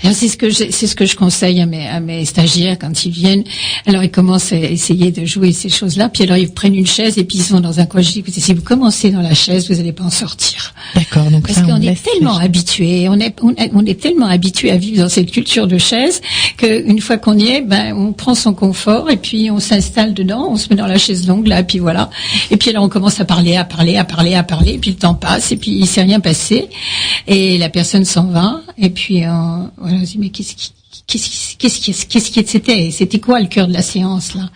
Alors c'est ce que je conseille à mes stagiaires quand ils viennent. Alors ils commencent à essayer de jouer ces choses-là, puis alors ils prennent une chaise et puis ils sont dans un coin. Je dis, écoutez, si vous commencez dans la chaise, vous n'allez pas en sortir. D'accord. Donc parce qu'on est tellement habitué, on est tellement habitué à vivre dans cette culture de chaise que une fois qu'on y est, on prend son confort et puis on s'installe dedans, on se met dans la chaise longue là, puis voilà. Et puis alors on commence à parler, et puis le temps passe et puis il s'est rien passé et la personne s'en va et puis voilà, je dis, mais qu'est-ce qui c'était quoi le cœur de la séance, là?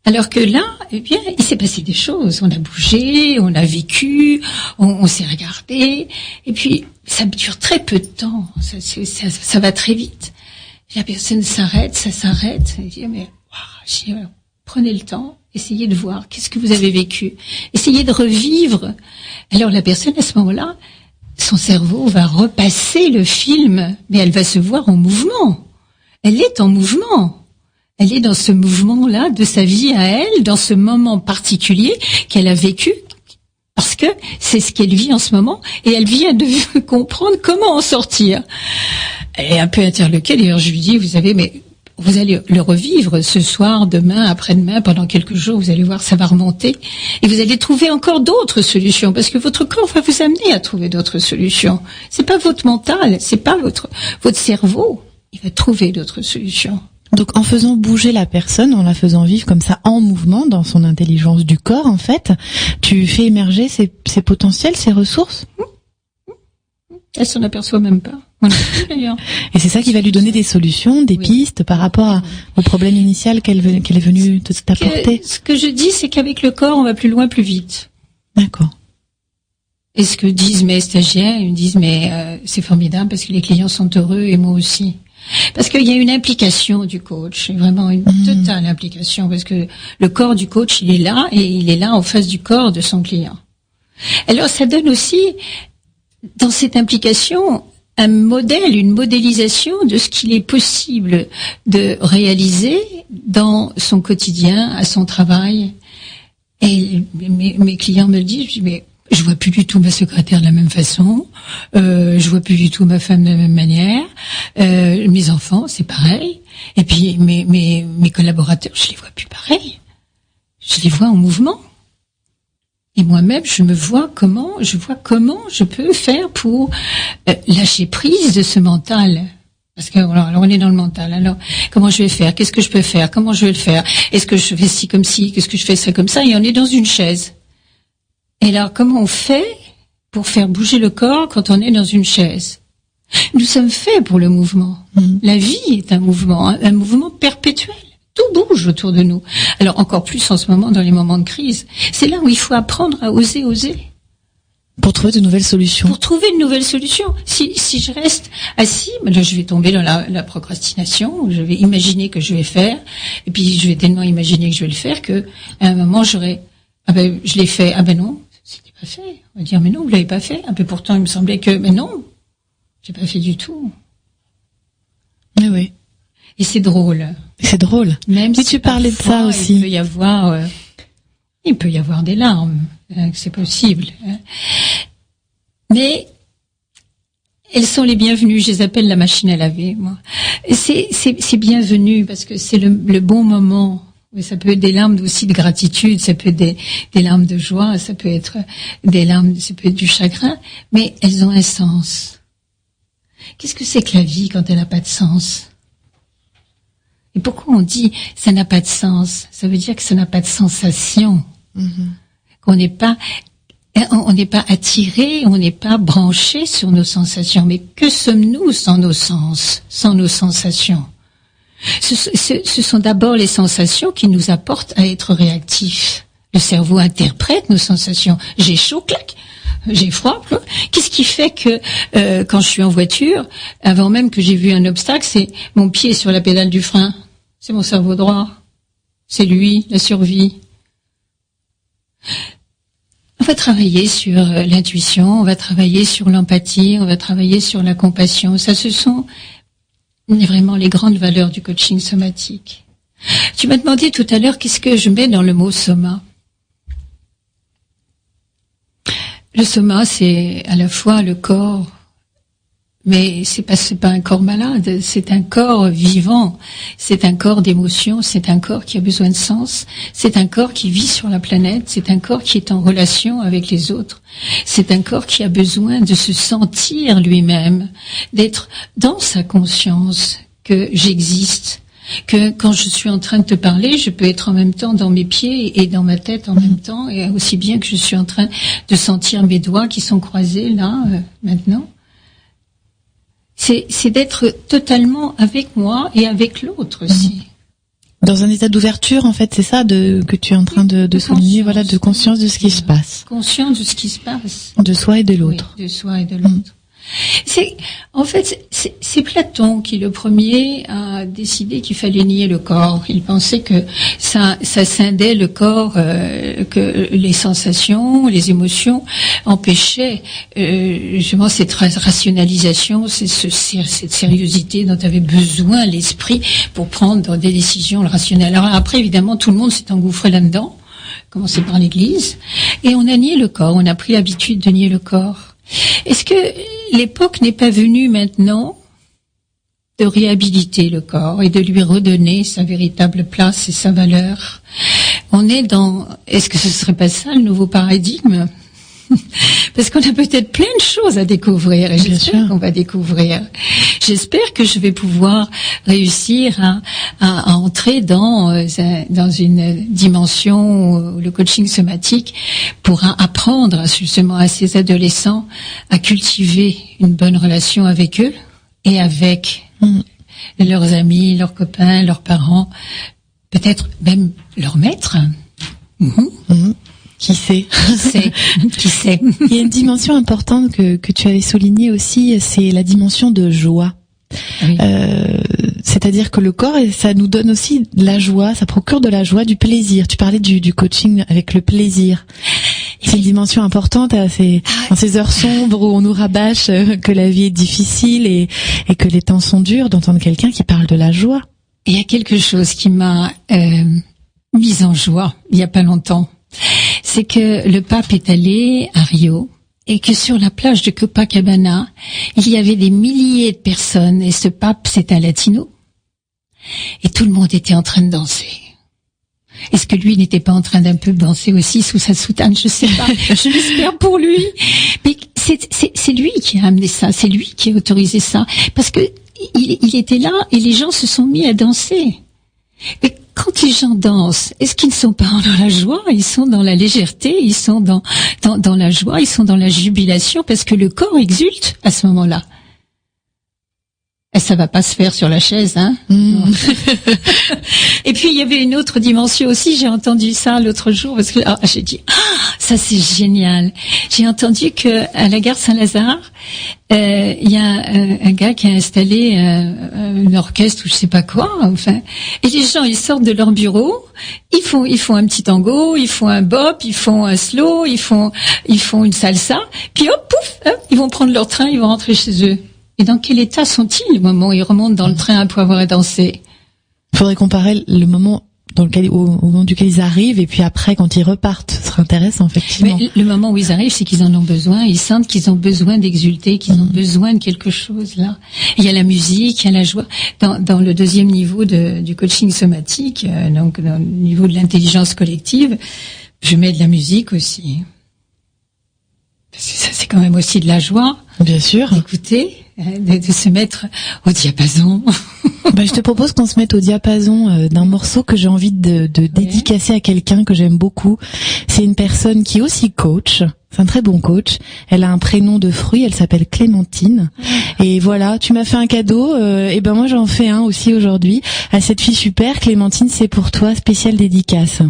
Alors que là, eh bien, il s'est passé des choses. On a bougé, on a vécu, on s'est regardé. Et puis, ça dure très peu de temps. Ça va très vite. La personne s'arrête. Je dis, mais, prenez le temps. Essayez de voir. Qu'est-ce que vous avez vécu? Essayez de revivre. Alors, la personne, à ce moment-là, son cerveau va repasser le film, mais elle va se voir en mouvement. Elle est en mouvement. Elle est dans ce mouvement-là de sa vie à elle, dans ce moment particulier qu'elle a vécu, parce que c'est ce qu'elle vit en ce moment, et elle vient de comprendre comment en sortir. Elle est un peu interloquée, d'ailleurs je lui dis, vous allez le revivre ce soir, demain, après-demain, pendant quelques jours, vous allez voir, ça va remonter. Et vous allez trouver encore d'autres solutions, parce que votre corps va vous amener à trouver d'autres solutions. C'est pas votre mental, c'est pas votre cerveau. Il va trouver d'autres solutions. Donc, en faisant bouger la personne, en la faisant vivre comme ça, en mouvement, dans son intelligence du corps, en fait, tu fais émerger ses potentiels, ses ressources? Elle s'en aperçoit même pas. Voilà, d'ailleurs. Et c'est ça qui va lui donner des solutions, des pistes par rapport au problème initial qu'elle est venue t'apporter. Ce que je dis, c'est qu'avec le corps, on va plus loin, plus vite. D'accord. Et ce que disent mes stagiaires, ils me disent, c'est formidable parce que les clients sont heureux et moi aussi. Parce qu'il y a une implication du coach, vraiment une totale implication, parce que le corps du coach, il est là, et il est là en face du corps de son client. Alors ça donne aussi, dans cette implication, un modèle, une modélisation de ce qu'il est possible de réaliser dans son quotidien, à son travail. Et mes clients me le disent, je dis, mais je vois plus du tout ma secrétaire de la même façon, je vois plus du tout ma femme de la même manière, mes enfants, c'est pareil, et puis mes collaborateurs, je les vois plus pareil, je les vois en mouvement. Et moi-même, je vois comment je peux faire pour lâcher prise de ce mental. Parce que alors on est dans le mental. Alors comment je vais faire? Qu'est-ce que je peux faire? Comment je vais le faire? Est-ce que je fais ci comme ci? Qu'est-ce que je fais ça comme ça? Et on est dans une chaise. Et alors, comment on fait pour faire bouger le corps quand on est dans une chaise? Nous sommes faits pour le mouvement. La vie est un mouvement perpétuel. Tout bouge autour de nous. Alors, encore plus en ce moment, dans les moments de crise. C'est là où il faut apprendre à oser. Pour trouver de nouvelles solutions. Pour trouver une nouvelle solution. Si je reste assis, là, je vais tomber dans la procrastination, je vais imaginer que je vais faire, et puis je vais tellement imaginer que je vais le faire que, à un moment, je l'ai fait, non. C'était pas fait. On va dire, mais non, vous l'avez pas fait. Pourtant, il me semblait que, mais non, j'ai pas fait du tout. Mais oui. Et c'est drôle. C'est drôle. Même si tu parlais de ça aussi. Il peut y avoir des larmes. C'est possible. Mais elles sont les bienvenues. Je les appelle la machine à laver, moi. C'est bienvenu parce que c'est le bon moment. Mais ça peut être des larmes aussi de gratitude, ça peut être des larmes de joie, ça peut être ça peut être du chagrin, mais elles ont un sens. Qu'est-ce que c'est que la vie quand elle n'a pas de sens? Et pourquoi on dit ça n'a pas de sens? Ça veut dire que ça n'a pas de sensation. Qu'on n'est pas attiré, on n'est pas branché sur nos sensations. Mais que sommes-nous sans nos sens, sans nos sensations? Ce sont d'abord les sensations qui nous apportent à être réactifs. Le cerveau interprète nos sensations. J'ai chaud, clac. J'ai froid. Qu'est-ce qui fait que quand je suis en voiture, avant même que j'ai vu un obstacle, c'est mon pied sur la pédale du frein. C'est mon cerveau droit. C'est lui, la survie. On va travailler sur l'intuition, on va travailler sur l'empathie, on va travailler sur la compassion. Ça, ce sont vraiment les grandes valeurs du coaching somatique. Tu m'as demandé tout à l'heure qu'est-ce que je mets dans le mot soma. Le soma, c'est à la fois le corps, mais c'est pas un corps malade, c'est un corps vivant, c'est un corps d'émotion, c'est un corps qui a besoin de sens, c'est un corps qui vit sur la planète, c'est un corps qui est en relation avec les autres, c'est un corps qui a besoin de se sentir lui-même, d'être dans sa conscience que j'existe, que quand je suis en train de te parler, je peux être en même temps dans mes pieds et dans ma tête en même temps, et aussi bien que je suis en train de sentir mes doigts qui sont croisés là, maintenant. C'est d'être totalement avec moi et avec l'autre aussi. Dans un état d'ouverture, en fait, c'est ça que tu es en train de souligner, voilà, de conscience de ce qui se passe. Conscience de ce qui se passe. De soi et de l'autre. Oui, de soi et de l'autre. C'est Platon qui, le premier, a décidé qu'il fallait nier le corps. Il pensait que ça scindait le corps, que les sensations, les émotions empêchaient justement cette rationalisation, cette sériosité dont avait besoin l'esprit pour prendre des décisions rationnelles. Alors après, évidemment, tout le monde s'est engouffré là-dedans, commencé par l'Église, et on a nié le corps, on a pris l'habitude de nier le corps. Est-ce que l'époque n'est pas venue maintenant de réhabiliter le corps et de lui redonner sa véritable place et sa valeur? Est-ce que ce serait pas ça le nouveau paradigme? parce qu'on a peut-être plein de choses à découvrir et j'espère qu'on va découvrir. J'espère que je vais pouvoir réussir à entrer dans une dimension où le coaching somatique pourra apprendre justement à ces adolescents à cultiver une bonne relation avec eux et avec leurs amis, leurs copains, leurs parents, peut-être même leur maître. Qui sait? Qui sait? Il y a une dimension importante que tu avais soulignée aussi, c'est la dimension de joie. Oui. C'est-à-dire que le corps, ça nous donne aussi de la joie, ça procure de la joie, du plaisir. Tu parlais du coaching avec le plaisir. C'est une dimension importante dans ces heures sombres où on nous rabâche que la vie est difficile et que les temps sont durs, d'entendre quelqu'un qui parle de la joie. Il y a quelque chose qui m'a mise en joie il y a pas longtemps. C'est que le pape est allé à Rio et que sur la plage de Copacabana, il y avait des milliers de personnes et ce pape, c'est un latino. Et tout le monde était en train de danser. Est-ce que lui n'était pas en train d'un peu danser aussi sous sa soutane? Je sais pas. Je l'espère pour lui. Mais c'est lui qui a amené ça. C'est lui qui a autorisé ça. Parce que il était là et les gens se sont mis à danser. Mais quand les gens dansent, est-ce qu'ils ne sont pas dans la joie? Ils sont dans la légèreté, ils sont dans la joie, ils sont dans la jubilation parce que le corps exulte à ce moment-là. Et ça va pas se faire sur la chaise, hein. Et puis il y avait une autre dimension aussi, j'ai entendu ça l'autre jour parce que j'ai dit ça c'est génial. J'ai entendu que à la gare Saint-Lazare, il y a un gars qui a installé un orchestre ou je sais pas quoi, enfin. Et les gens ils sortent de leur bureau, ils font un petit tango, ils font un bop, ils font un slow, ils font une salsa, puis hop pouf, ils vont prendre leur train, ils vont rentrer chez eux. Et dans quel état sont-ils au moment où ils remontent dans le train après avoir dansé? Il faudrait comparer le moment au moment duquel ils arrivent et puis après quand ils repartent. Ce serait intéressant, effectivement. Mais le moment où ils arrivent, c'est qu'ils en ont besoin. Ils sentent qu'ils ont besoin d'exulter, qu'ils ont besoin de quelque chose là. Il y a la musique, il y a la joie. Dans le deuxième niveau du coaching somatique, donc dans le niveau de l'intelligence collective, je mets de la musique aussi. Parce que ça, c'est quand même aussi de la joie. Bien sûr. D'écouter, de se mettre au diapason. Je te propose qu'on se mette au diapason d'un morceau que j'ai envie de dédicacer à quelqu'un que j'aime beaucoup. C'est une personne qui est aussi coach. C'est un très bon coach. Elle a un prénom de fruit. Elle s'appelle Clémentine. Et voilà, tu m'as fait un cadeau. Et moi, j'en fais un aussi aujourd'hui. À cette fille super, Clémentine, c'est pour toi, spéciale dédicace.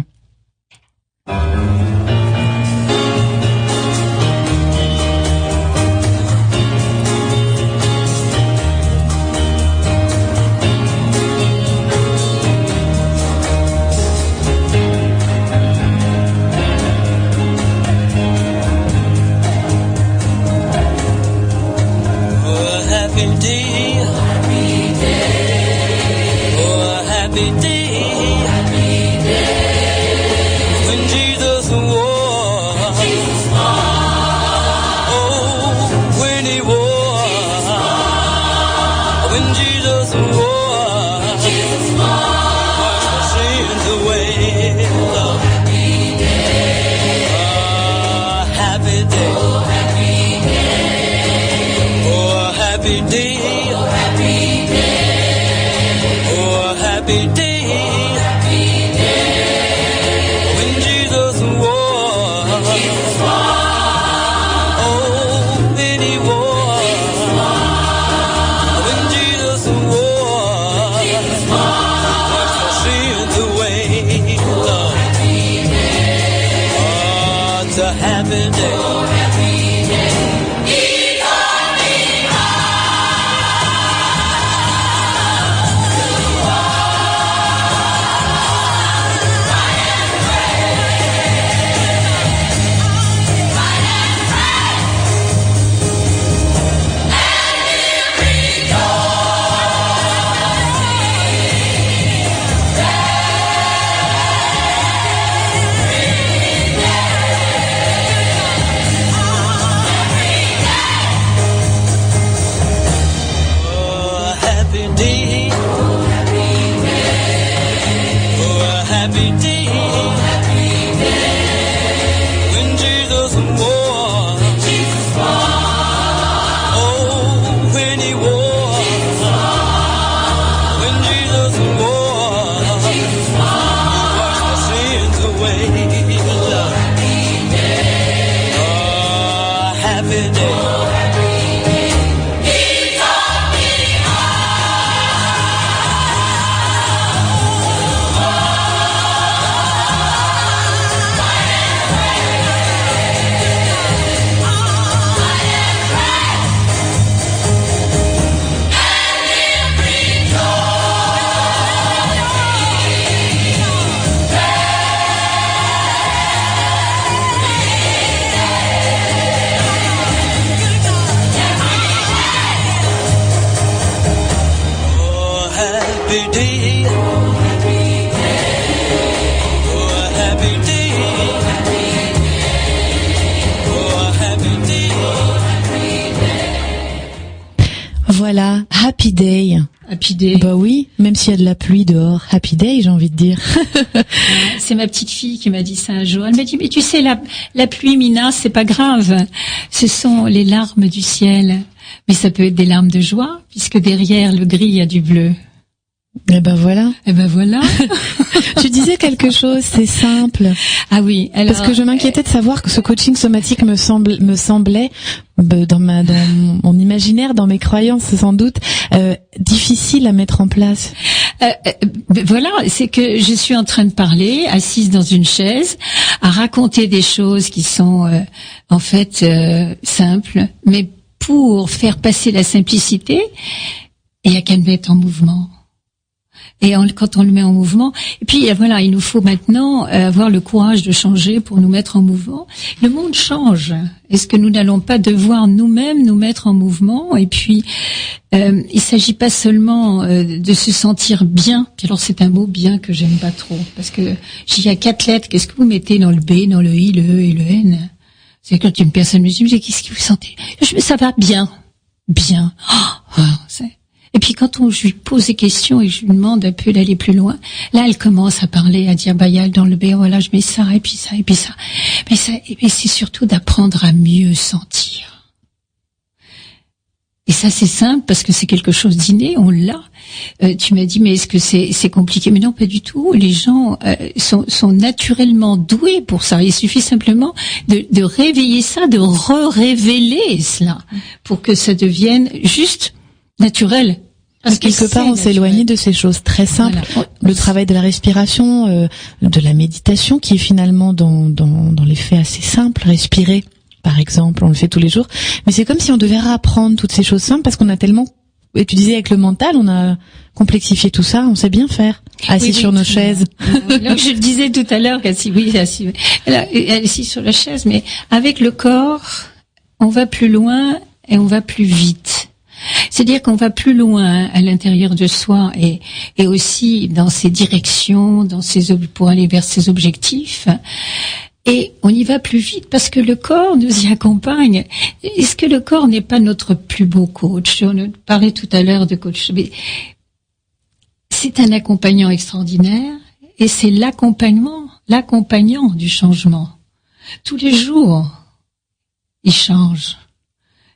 Voilà, Happy Day. Happy Day. Bah oui, même s'il y a de la pluie dehors, Happy Day, j'ai envie de dire. C'est ma petite fille qui m'a dit ça un jour. Elle m'a dit, mais tu sais, la pluie, Mina, c'est pas grave. Ce sont les larmes du ciel. Mais ça peut être des larmes de joie, puisque derrière le gris, il y a du bleu. Et ben voilà. Et ben voilà. Tu disais quelque chose, c'est simple. Ah oui. Alors, parce que je m'inquiétais de savoir que ce coaching somatique me semblait dans mon imaginaire, dans mes croyances sans doute, difficile à mettre en place. Voilà, c'est que je suis en train de parler, assise dans une chaise, à raconter des choses qui sont en fait simples, mais pour faire passer la simplicité, il y a qu'à le mettre en mouvement. Et quand on le met en mouvement, et puis voilà, il nous faut maintenant avoir le courage de changer pour nous mettre en mouvement. Le monde change. Est-ce que nous n'allons pas devoir nous-mêmes nous mettre en mouvement? Et puis, il s'agit pas seulement de se sentir bien. Puis alors c'est un mot bien que j'aime pas trop, parce que il y a 4 lettres. Qu'est-ce que vous mettez dans le B, dans le I, le E et le N? C'est quand une personne me dit, qu'est-ce que vous sentez? Ça va bien, bien. Oh, Et puis quand je lui pose des questions et je lui demande un peu d'aller plus loin, là elle commence à parler, à dire il y a dans le B, voilà, je mets ça et puis ça et puis ça. Mais c'est surtout d'apprendre à mieux sentir. Et ça c'est simple parce que c'est quelque chose d'inné, on l'a. Tu m'as dit mais est-ce que c'est compliqué? Mais non, pas du tout. Les gens sont naturellement doués pour ça. Il suffit simplement de réveiller ça, de révéler cela pour que ça devienne juste naturel. Parce que quelque part, on s'éloigne de ces choses très simples. Voilà. Le travail de la respiration, de la méditation, qui est finalement dans les faits assez simples. Respirer, par exemple, on le fait tous les jours. Mais c'est comme si on devait réapprendre toutes ces choses simples parce qu'on a tellement, et tu disais avec le mental, on a complexifié tout ça, on sait bien faire. Assis sur nos chaises. Donc, je le disais tout à l'heure, assis sur la chaise, mais avec le corps, on va plus loin et on va plus vite. C'est-à-dire qu'on va plus loin à l'intérieur de soi et aussi dans ses directions, pour aller vers ses objectifs. Et on y va plus vite parce que le corps nous y accompagne. Est-ce que le corps n'est pas notre plus beau coach? On parlait tout à l'heure de coach. Mais c'est un accompagnant extraordinaire et c'est l'accompagnant du changement. Tous les jours, il change.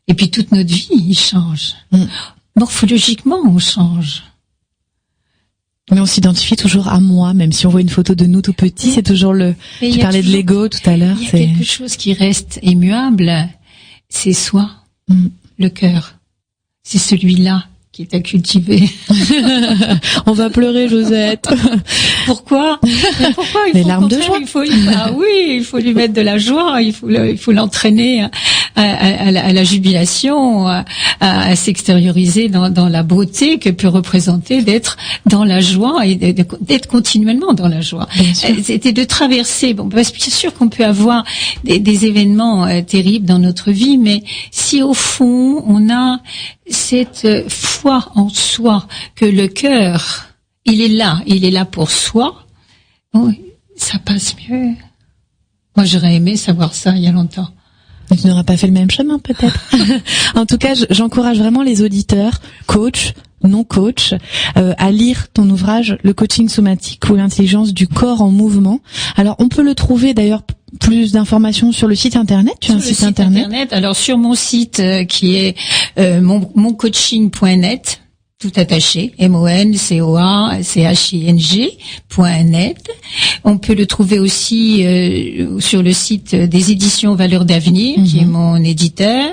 Et puis toute notre vie, il change. Morphologiquement, on change. Mais on s'identifie toujours à moi, même si on voit une photo de nous tout petits, c'est toujours tu parlais de l'ego tout à l'heure. Il y a quelque chose qui reste immuable, c'est soi, le cœur. C'est celui-là qui est à cultiver. On va pleurer, Josette. Pourquoi? Les larmes de joie. Il faut lui mettre de la joie, il faut l'entraîner à la jubilation, à s'extérioriser dans la beauté que peut représenter d'être dans la joie et d'être continuellement dans la joie. C'était de traverser. Bien sûr qu'on peut avoir des événements terribles dans notre vie, mais si au fond on a cette foi en soi que le cœur, il est là pour soi, ça passe mieux. Moi, j'aurais aimé savoir ça il y a longtemps. Mais tu n'auras pas fait le même chemin, peut-être. En tout cas, j'encourage vraiment les auditeurs, coach, non coach, à lire ton ouvrage, Le coaching somatique ou l'intelligence du corps en mouvement. Alors, on peut le trouver d'ailleurs plus d'informations sur le site internet. Tu as un site internet. Alors, sur mon site qui est moncoaching.net. tout attaché, moncoaching.net. On peut le trouver aussi sur le site des éditions Valeurs d'Avenir, qui est mon éditeur.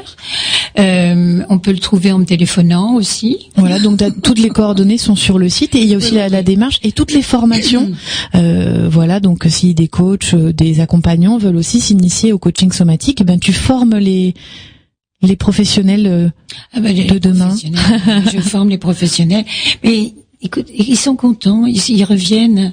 On peut le trouver en me téléphonant aussi. Voilà, donc toutes les coordonnées sont sur le site et il y a aussi la démarche et toutes les formations. Voilà, donc si des coachs, des accompagnants veulent aussi s'initier au coaching somatique, ben tu formes les professionnels de demain. Je forme les professionnels. Mais écoute, ils sont contents, ils reviennent.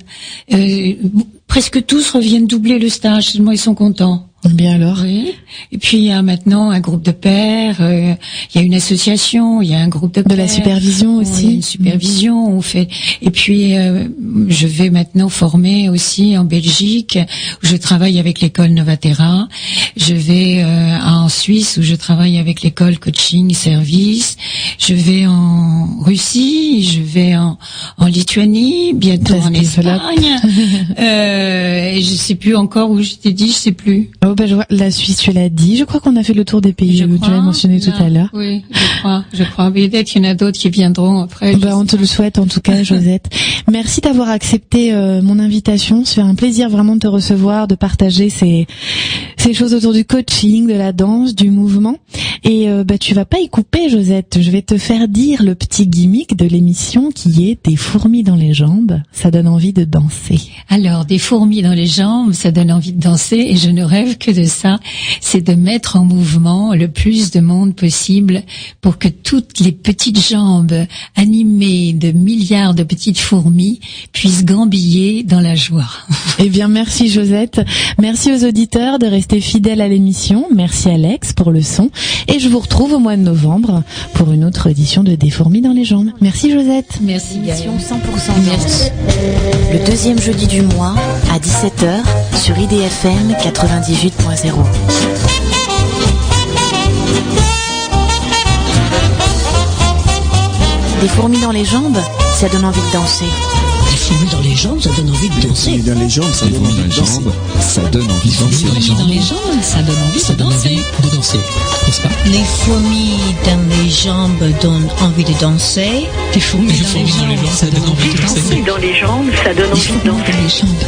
Presque tous reviennent doubler le stage, tellement ils sont contents. Bien alors. Oui. Et puis il y a maintenant un groupe de pairs, il y a une association, il y a un groupe de pairs. De la supervision aussi. Il y a une supervision, on fait. Et puis je vais maintenant former aussi en Belgique, où je travaille avec l'école Novaterra. Je vais en Suisse, où je travaille avec l'école Coaching Service. Je vais en Russie, je vais en Lituanie, bientôt en Espagne. Et je sais plus encore où je t'ai dit, je sais plus. Oh ben je vois, la Suisse, tu l'as dit. Je crois qu'on a fait le tour des pays que tu l'as mentionné tout à l'heure. Oui, je crois. Mais peut-être qu'il y en a d'autres qui viendront après. On te le souhaite en tout cas, Josette. Merci d'avoir accepté mon invitation. C'est un plaisir vraiment de te recevoir, de partager ces choses autour du coaching, de la danse, du mouvement. Et tu vas pas y couper, Josette. Je vais te faire dire le petit gimmick de l'émission qui est des fourmis dans les jambes. Ça donne envie de danser. Alors, des fourmis dans les jambes, ça donne envie de danser et je ne rêve que de ça. C'est de mettre en mouvement le plus de monde possible pour que toutes les petites jambes animées de milliards de petites fourmis puissent gambiller dans la joie. Eh bien, merci Josette. Merci aux auditeurs de rester fidèles à l'émission. Merci Alex pour le son. Et je vous retrouve au mois de novembre pour une autre édition de Des fourmis dans les jambes. Merci Josette. Merci Gaëlle. 100% danse. Le deuxième jeudi du mois à 17h sur IDFM 98.0. Des fourmis dans les jambes, ça donne envie de danser. Des fourmis dans les jambes, ça donne envie de danser. Des fourmis dans les jambes, ça donne envie de danser. Ça donne envie de danser. Des fourmis dans les jambes, ça donne envie de danser. N'est-ce pas? Les fourmis dans les jambes donnent envie de danser. Des fourmis dans les jambes, ça donne envie de danser. Dans les jambes, ça donne envie de danser.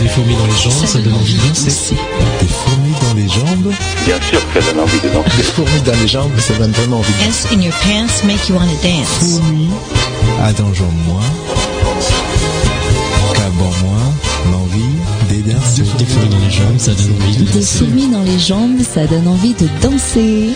Des fourmis dans les jambes, ça donne envie de danser. Des fourmis dans les jambes. Bien sûr que ça donne envie de danser. Des fourmis dans les jambes, ça donne vraiment envie de danser. Dance in your pants make you wanna dance. Fourmis, attends-moi. Cabant-moi, l'envie des danser. Des fourmis dans les jambes, ça donne envie de Des danser. fourmis dans les jambes, ça donne envie de danser.